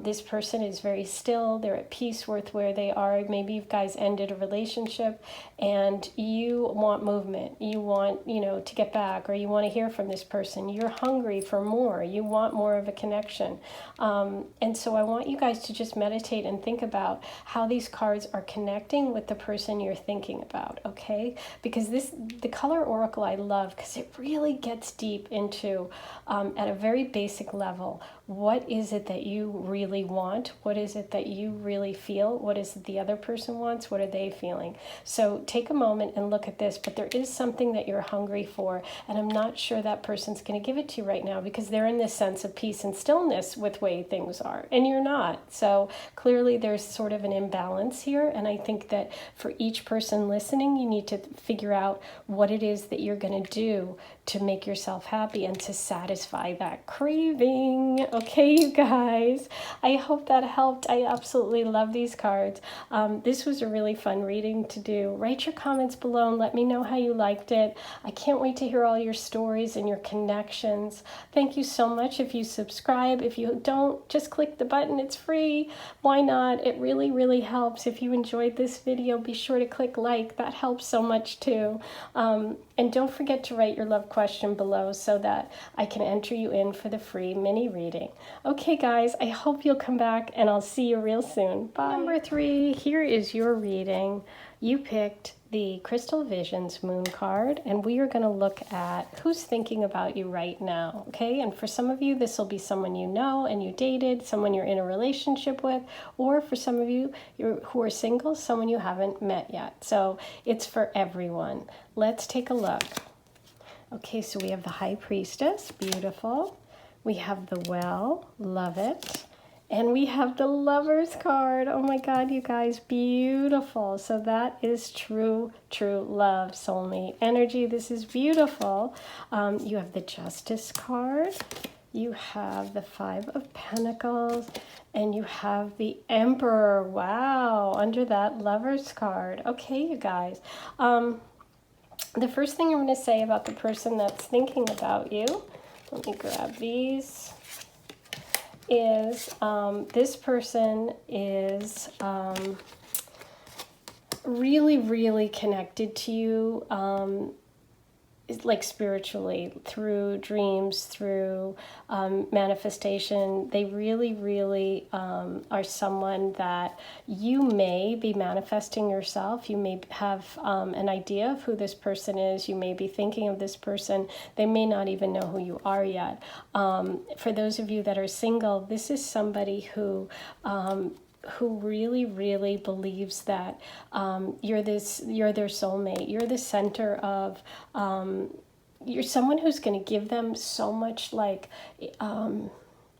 this person is very still, they're at peace with where they are. Maybe you guys ended a relationship and you want movement. You want, to get back, or you want to hear from this person. You're hungry for more. You want more of a connection. And so I want you guys to just meditate and think about how these cards are connecting with the person you're thinking about, okay? Because the color oracle I love because it really gets deep into, at a very basic level, what is it that you really want? What is it that you really feel? What is it the other person wants? What are they feeling? So take a moment and look at this, but there is something that you're hungry for, and I'm not sure that person's going to give it to you right now because they're in this sense of peace and stillness with way things are, and you're not. So clearly there's sort of an imbalance here, and I think that for each person listening, you need to figure out what it is that you're going to do to make yourself happy and to satisfy that craving. Okay, you guys, I hope that helped. I absolutely love these cards. This was a really fun reading to do. Write your comments below and let me know how you liked it. I can't wait to hear all your stories and your connections. Thank you so much. If you subscribe, if you don't, just click the button. It's free. Why not? It really, really helps. If you enjoyed this video, be sure to click like. That helps so much too. And don't forget to write your love question below so that I can enter you in for the free mini reading. Okay, guys, I hope you'll come back and I'll see you real soon. Bye. Number 3, here is your reading. You picked the Crystal Visions Moon card, and we are going to look at who's thinking about you right now, okay? And for some of you, this will be someone you know and you dated, someone you're in a relationship with, or for some of you who are single, someone you haven't met yet. So it's for everyone. Let's take a look. Okay, so we have the High Priestess, beautiful. We have the Well, love it. And we have the Lovers card. Oh my God, you guys, beautiful. So that is true love, soulmate energy. This is beautiful. You have the Justice card. You have the 5 of Pentacles. And you have the Emperor. Wow, under that Lovers card. Okay, you guys. The first thing I'm going to say about the person that's thinking about you, let me grab these, is this person is really, really connected to you, like spiritually, through dreams, through manifestation. They really, really are someone that you may be manifesting yourself. You may have an idea of who this person is. You may be thinking of this person. They may not even know who you are yet. For those of you that are single, this is somebody who really, really believes that you're their soulmate. You're the center of, you're someone who's going to give them so much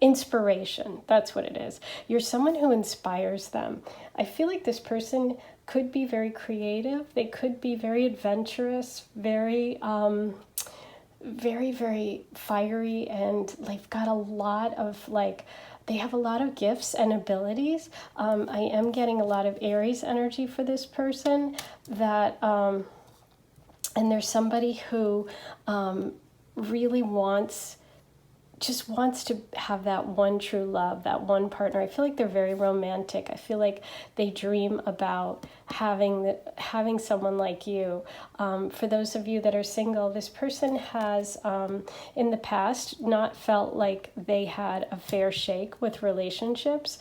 inspiration. That's what it is. You're someone who inspires them. I feel like this person could be very creative. They could be very adventurous, very, very fiery, and they've got a lot of they have a lot of gifts and abilities. I am getting a lot of Aries energy for this person, that, and there's somebody who really wants to have that one true love, that one partner. I feel like they're very romantic. I feel like they dream about having someone like you. For those of you that are single, this person has in the past not felt like they had a fair shake with relationships.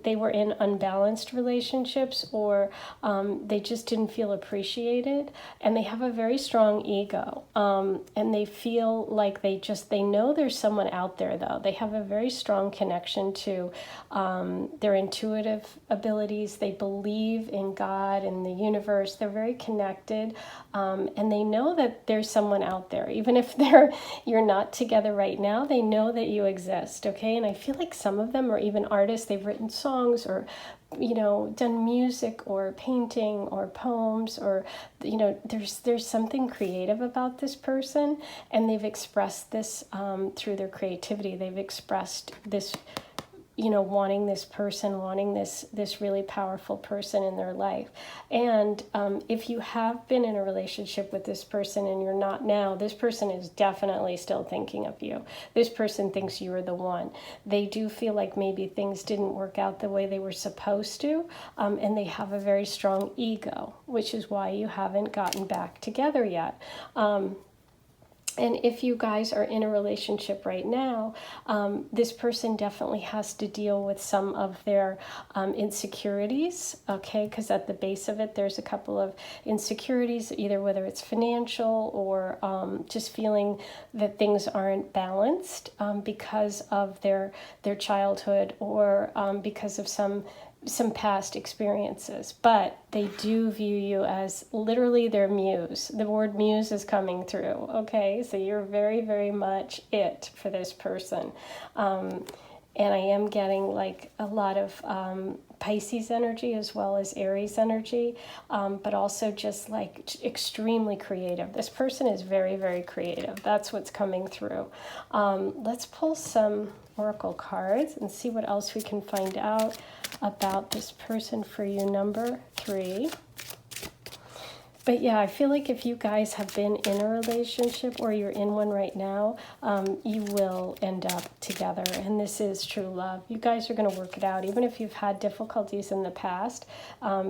They were in unbalanced relationships, or they just didn't feel appreciated, and they have a very strong ego, and they feel like they know there's someone out there, though. They have a very strong connection to their intuitive abilities. They believe in God God and the universe. They're very connected, and they know that there's someone out there. Even if you're not together right now, they know that you exist, okay? And I feel like some of them are even artists. They've written songs or done music or painting or poems, or there's something creative about this person, and they've expressed this through their creativity. They've expressed this, wanting this person, wanting this really powerful person in their life. And if you have been in a relationship with this person and you're not now, this person is definitely still thinking of you. This person thinks you are the one. They do feel like maybe things didn't work out the way they were supposed to, and they have a very strong ego, which is why you haven't gotten back together yet. And if you guys are in a relationship right now, this person definitely has to deal with some of their insecurities, okay? Because at the base of it, there's a couple of insecurities, either whether it's financial or just feeling that things aren't balanced because of their childhood, or because of some past experiences. But they do view you as literally their muse. The word muse is coming through, okay? So you're very, very much it for this person. And I am getting like a lot of Pisces energy as well as Aries energy, but also just like extremely creative. This person is very, very creative. That's what's coming through. Let's pull some oracle cards and see what else we can find out about this person for you, number 3. But yeah, I feel like if you guys have been in a relationship or you're in one right now, you will end up together. And this is true love. You guys are going to work it out. Even if you've had difficulties in the past,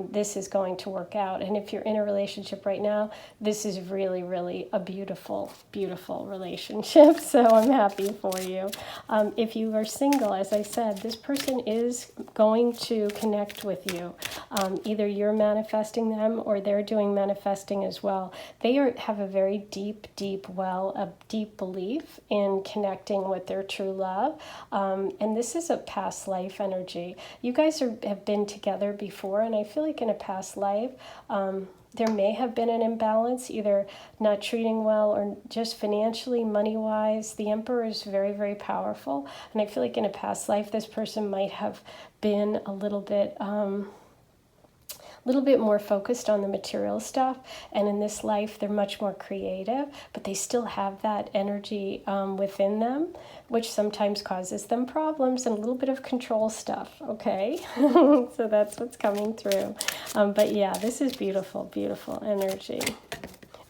this is going to work out. And if you're in a relationship right now, this is really, really a beautiful, beautiful relationship. So I'm happy for you. If you are single, as I said, this person is going to connect with you. Either you're manifesting them or they're doing manifesting as well. They have a very deep, deep well, a deep belief in connecting with their true love. And this is a past life energy. You guys have been together before, and I feel like in a past life, there may have been an imbalance, either not treating well or just financially, money-wise. The Emperor is very, very powerful. And I feel like in a past life, this person might have been a little bit more focused on the material stuff, and in this life they're much more creative, but they still have that energy within them, which sometimes causes them problems and a little bit of control stuff, okay? So that's what's coming through. But yeah, this is beautiful, beautiful energy.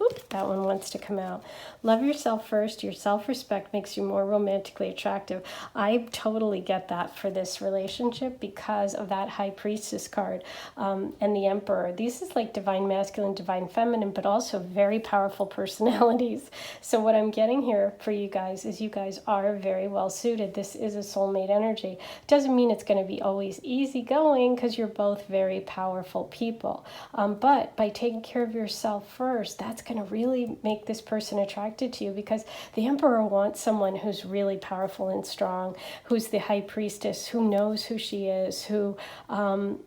Oop, that one wants to come out. Love yourself first. Your self-respect makes you more romantically attractive. I totally get that for this relationship because of that High Priestess card and the Emperor. These is like divine masculine, divine feminine, but also very powerful personalities. So what I'm getting here for you guys is you guys are very well suited. This is a soulmate energy. Doesn't mean it's going to be always easy going because you're both very powerful people. But by taking care of yourself first, that's going to really make this person attracted to you, because the Emperor wants someone who's really powerful and strong, who's the High Priestess, who knows who she is, who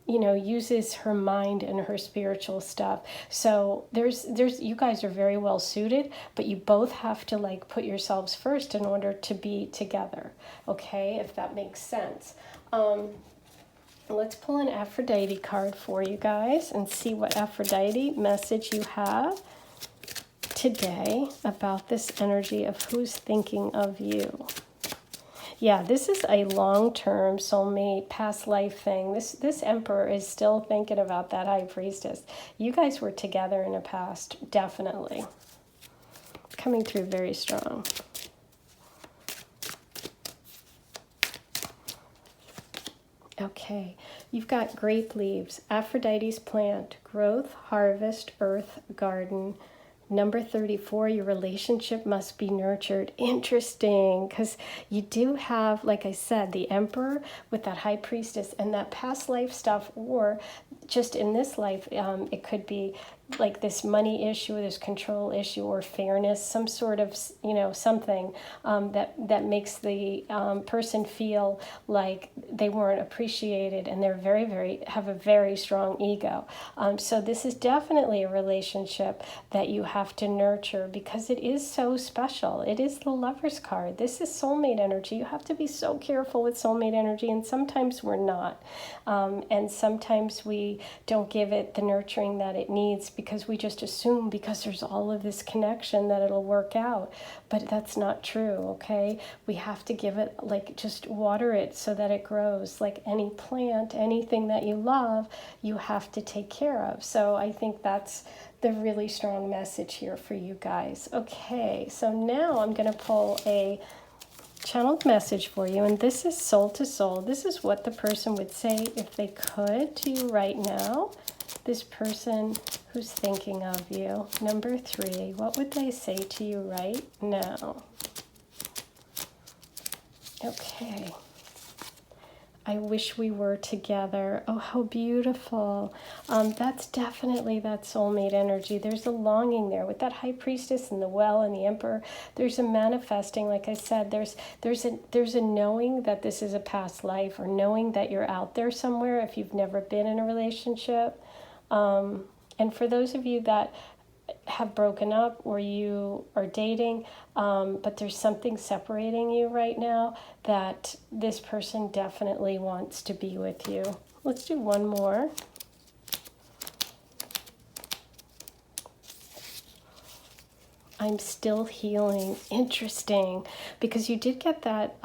uses her mind and her spiritual stuff. So there's you guys are very well suited, but you both have to like put yourselves first in order to be together, okay, if that makes sense. Let's pull an Aphrodite card for you guys and see what Aphrodite message you have today about this energy of who's thinking of you. Yeah, this is a long-term soulmate, past life thing. This Emperor is still thinking about that High Priestess. You guys were together in the past, definitely. Coming through very strong. Okay, you've got grape leaves, Aphrodite's plant, growth, harvest, earth, garden. Number 34, your relationship must be nurtured. Interesting, because you do have, like I said, the Emperor with that High Priestess and that past life stuff, or just in this life, it could be like this money issue, this control issue, or fairness, some sort of, something that makes the person feel like they weren't appreciated, and they're have a very strong ego. So this is definitely a relationship that you have to nurture, because it is so special. It is the Lover's card. This is soulmate energy. You have to be so careful with soulmate energy, and sometimes we're not. And sometimes we don't give it the nurturing that it needs, because we just assume, because there's all of this connection, that it'll work out. But that's not true, okay? We have to give it, like, just water it so that it grows. Like any plant, anything that you love, you have to take care of. So I think that's the really strong message here for you guys. Okay, so now I'm going to pull a channeled message for you, and this is soul to soul. This is what the person would say if they could to you right now. This person who's thinking of you, number 3, what would they say to you right now? Okay. I wish we were together. Oh, how beautiful. That's definitely that soulmate energy. There's a longing there with that High Priestess and the Well and the Emperor. There's a manifesting, like I said, there's a knowing that this is a past life, or knowing that you're out there somewhere if you've never been in a relationship. And for those of you that have broken up, or you are dating, but there's something separating you right now, that this person definitely wants to be with you. Let's do one more. I'm still healing. Interesting, because you did get that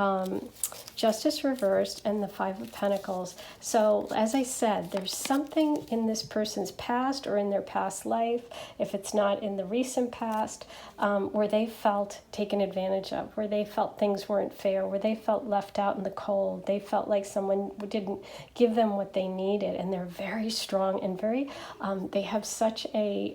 Justice reversed and the 5 of Pentacles. So as I said, there's something in this person's past, or in their past life, if it's not in the recent past, where they felt taken advantage of, where they felt things weren't fair, where they felt left out in the cold. They felt like someone didn't give them what they needed, and they're very strong and very, they have such a,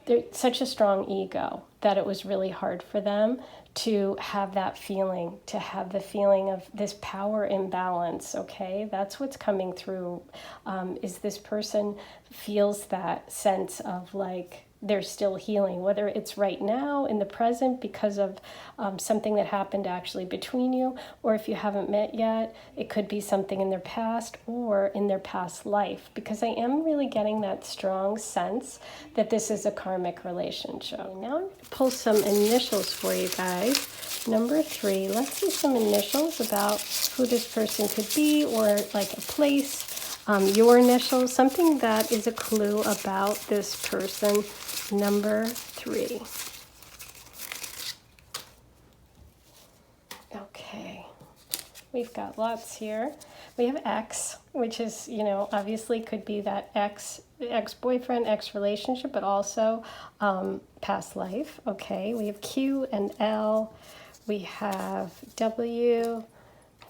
they're such a strong ego that it was really hard for them to have that feeling, to have the feeling of this power imbalance, okay? That's what's coming through, is this person feels that sense of like they're still healing, whether it's right now in the present because of something that happened actually between you, or if you haven't met yet, it could be something in their past or in their past life, because I am really getting that strong sense that this is a karmic relationship. Now I'm going to pull some initials for you guys. Number 3, let's see some initials about who this person could be, or like a place, your initials, something that is a clue about this person. Number 3. Okay, we've got lots here. We have X, which is, obviously could be that ex-boyfriend, ex-relationship, but also past life. Okay, we have Q and L. We have W.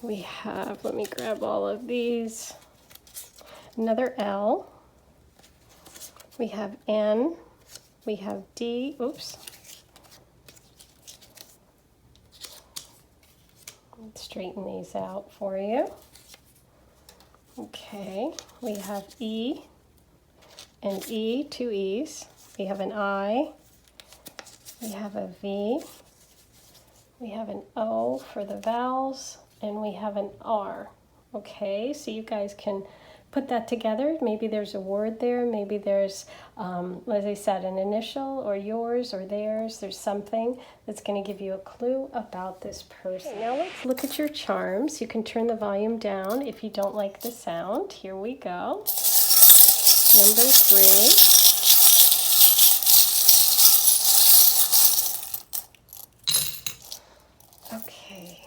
We have, let me grab all of these. Another L. We have N. We have D. Oops. Let's straighten these out for you. Okay, we have E and E, 2 E's. We have an I. We have a V. We have an O for the vowels, and we have an R. Okay, so you guys can put that together. Maybe there's a word there. Maybe there's, as I said, an initial, or yours or theirs. There's something that's going to give you a clue about this person. Now let's look at your charms. You can turn the volume down if you don't like the sound. Here we go. Number 3. Okay.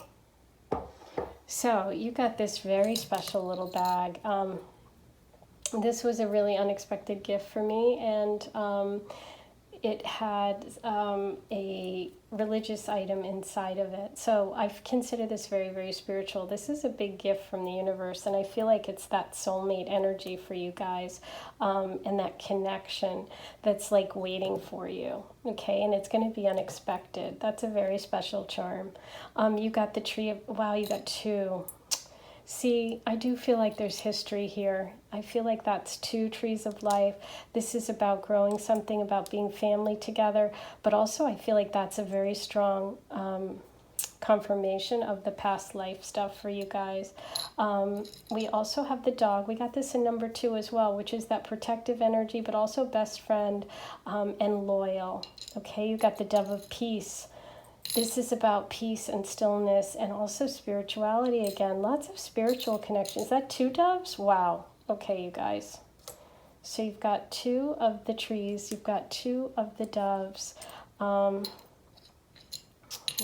So you got this very special little bag. This was a really unexpected gift for me, and it had a religious item inside of it. So I consider this very, very spiritual. This is a big gift from the universe, and I feel like it's that soulmate energy for you guys, and that connection that's like waiting for you, okay? And it's going to be unexpected. That's a very special charm. You got the tree of, wow, you got 2. See, I do feel like there's history here. I feel like that's two trees of life. This is about growing something, about being family together, but also I feel like that's a very strong confirmation of the past life stuff for you guys. We also have the dog. We got this in number 2 as well, which is that protective energy, but also best friend and loyal. Okay, you got the dove of peace. This is about peace and stillness and also spirituality again. Lots of spiritual connections. Is that 2 doves? Wow. Okay, you guys. So you've got 2 of the trees. You've got 2 of the doves.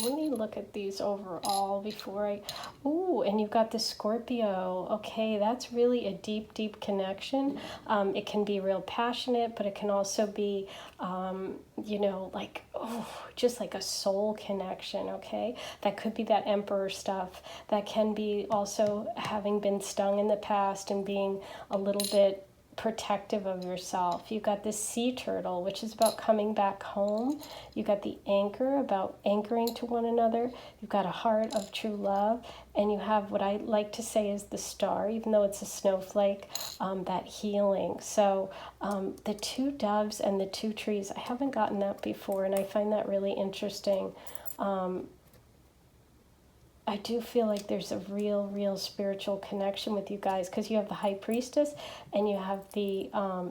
Let me look at these overall before I... Ooh, and you've got the Scorpio. Okay, that's really a deep, deep connection. It can be real passionate, but it can also be, you know, like, oh, just like a soul connection, okay? That could be that Emperor stuff. That can be also having been stung in the past and being a little bit protective of yourself. You've got this sea turtle, which is about coming back home. You've got the anchor, about anchoring to one another. You've got a heart of true love. And you have what I like to say is the star, even though it's a snowflake, that healing. So the 2 doves and the 2 trees, I haven't gotten that before, and I find that really interesting. I do feel like there's a real, real spiritual connection with you guys because you have the High Priestess and you have the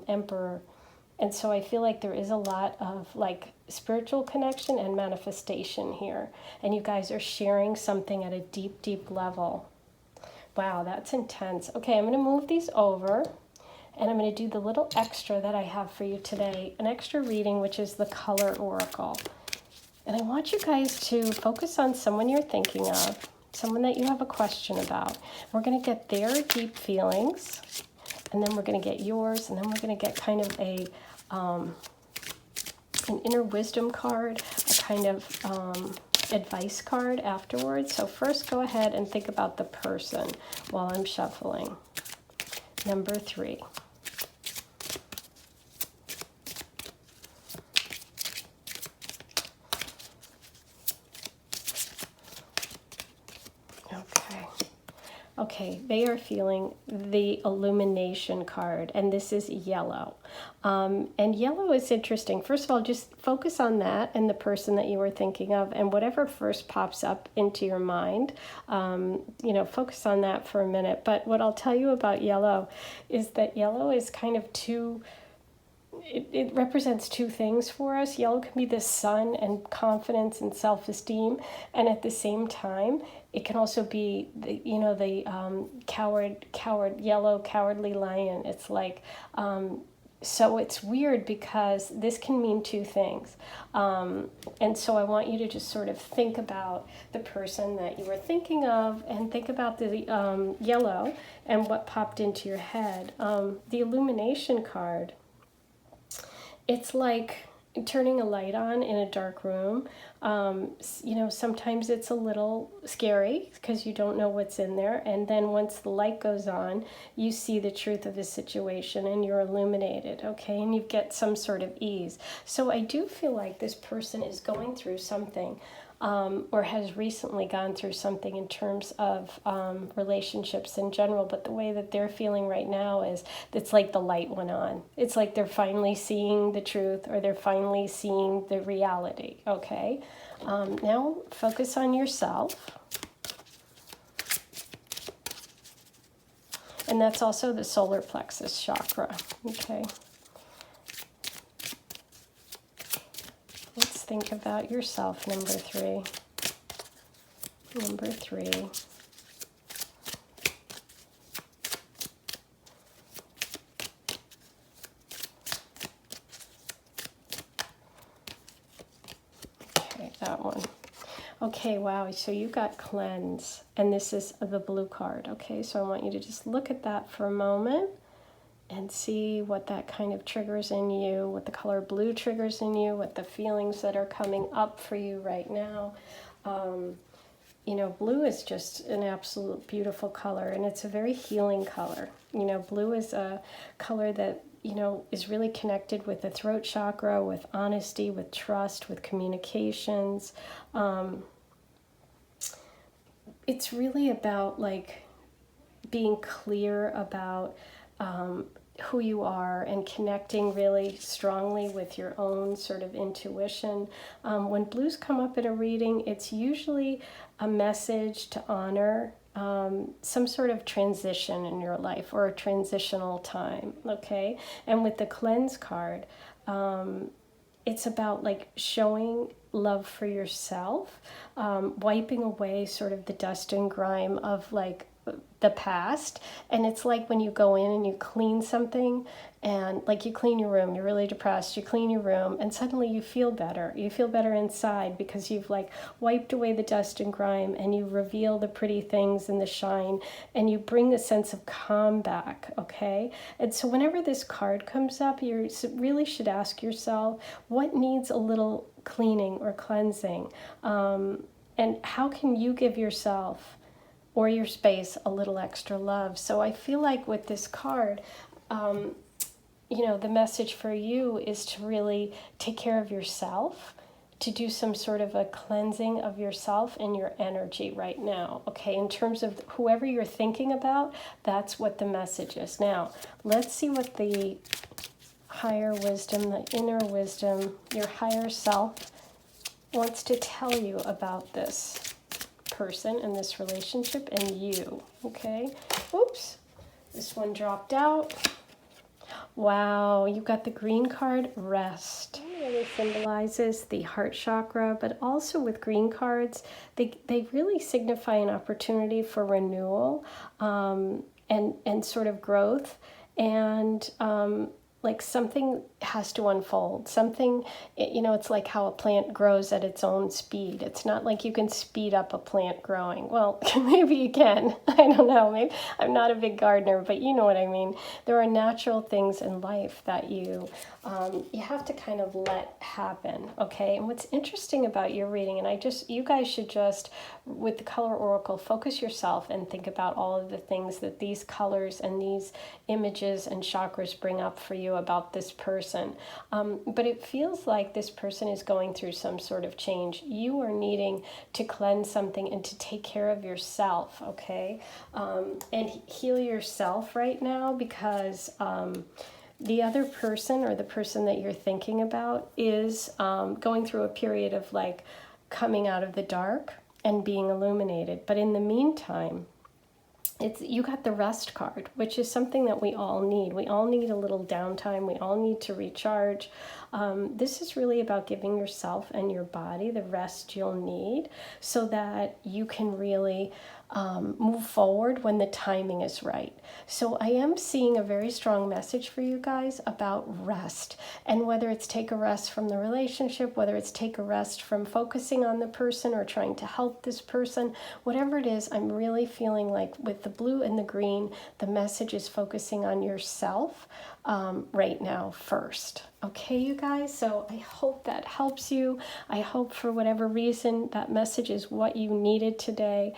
Emperor. And so I feel like there is a lot of like spiritual connection and manifestation here. And you guys are sharing something at a deep, deep level. Wow, that's intense. Okay, I'm going to move these over and I'm going to do the little extra that I have for you today, an extra reading, which is the Color Oracle. And I want you guys to focus on someone you're thinking of, someone that you have a question about. We're going to get their deep feelings, and then we're going to get yours, and then we're going to get kind of a an inner wisdom card, a kind of advice card afterwards. So first go ahead and think about the person while I'm shuffling. Number 3. Okay, they are feeling the illumination card, and this is yellow. And yellow is interesting. First of all, just focus on that and the person that you were thinking of, and whatever first pops up into your mind, you know, focus on that for a minute. But what I'll tell you about yellow is that yellow is kind of it represents 2 things for us. Yellow can be the sun and confidence and self-esteem, and at the same time, it can also be the, you know, the yellow cowardly lion. It's like, so it's weird because this can mean 2 things. And so I want you to just sort of think about the person that you were thinking of and think about the yellow and what popped into your head. The illumination card. It's like turning a light on in a dark room. You know, sometimes it's a little scary because you don't know what's in there. And then once the light goes on, you see the truth of the situation and you're illuminated, okay? And you get some sort of ease. So I do feel like this person is going through something. Or has recently gone through something in terms of relationships in general, but the way that they're feeling right now is it's like the light went on. It's like they're finally seeing the truth, or they're finally seeing the reality, okay? Now focus on yourself. And that's also the solar plexus chakra, okay? Let's think about yourself, number 3. Number 3. Okay, that one. Okay, wow, so you got cleanse, and this is the blue card, okay? So I want you to just look at that for a moment and see what that kind of triggers in you, what the color blue triggers in you, what the feelings that are coming up for you right now. You know, blue is just an absolute beautiful color, and it's a very healing color. You know, blue is a color that, you know, is really connected with the throat chakra, with honesty, with trust, with communications. It's really about, like, being clear about who you are and connecting really strongly with your own sort of intuition. When blues come up in a reading, it's usually a message to honor some sort of transition in your life or a transitional time, okay? And with the cleanse card, it's about like showing love for yourself, wiping away sort of the dust and grime of like the past. And it's like when you go in and you clean something, and like you clean your room, you're really depressed, you clean your room, and suddenly you feel better. You feel better inside because you've like wiped away the dust and grime, and you reveal the pretty things and the shine, and you bring a sense of calm back, okay? And so whenever this card comes up, you really should ask yourself, what needs a little cleaning or cleansing? And how can you give yourself or your space a little extra love? So I feel like with this card, the message for you is to really take care of yourself, to do some sort of a cleansing of yourself and your energy right now, okay? In terms of whoever you're thinking about, that's what the message is. Now, let's see what the higher wisdom, the inner wisdom, your higher self wants to tell you about this person and this relationship and you, okay? Oops, this one dropped out. Wow, you got the green card, rest. It really symbolizes the heart chakra, but also with green cards, they really signify an opportunity for renewal and sort of growth. And like something has to unfold. Something, it's like how a plant grows at its own speed. It's not like you can speed up a plant growing. Well, maybe you can. I don't know. Maybe I'm not a big gardener, but you know what I mean. There are natural things in life that you have to kind of let happen, okay? And what's interesting about your reading, and you guys should just, with the color oracle, focus yourself and think about all of the things that these colors and these images and chakras bring up for you about this person. But it feels like this person is going through some sort of change. You are needing to cleanse something and to take care of yourself, okay? And heal yourself right now, because the other person, or the person that you're thinking about, is going through a period of like coming out of the dark and being illuminated. But in the meantime, you got the rest card, which is something that we all need. We all need a little downtime. We all need to recharge. This is really about giving yourself and your body the rest you'll need so that you can really move forward when the timing is right. So I am seeing a very strong message for you guys about rest, and whether it's take a rest from the relationship, whether it's take a rest from focusing on the person or trying to help this person, whatever it is, I'm really feeling like with the blue and the green, the message is focusing on yourself right now first. Okay, you guys, so I hope that helps you. I hope for whatever reason that message is what you needed today.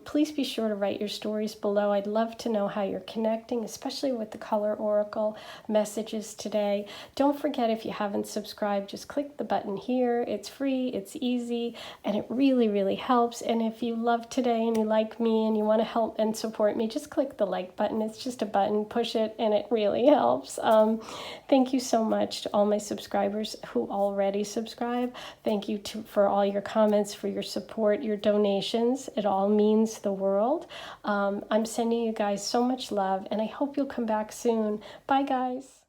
Please be sure to write your stories below. I'd love to know how you're connecting, especially with the color oracle messages today. Don't forget, if you haven't subscribed, just click the button here. It's free, it's easy, and it really, really helps. And if you love today and you like me and you want to help and support me, just click the like button. It's just a button, push it, and it really helps. Thank you so much to all my subscribers who already subscribe. Thank you for all your comments, for your support, your donations. It all means the world. I'm sending you guys so much love, and I hope you'll come back soon. Bye, guys.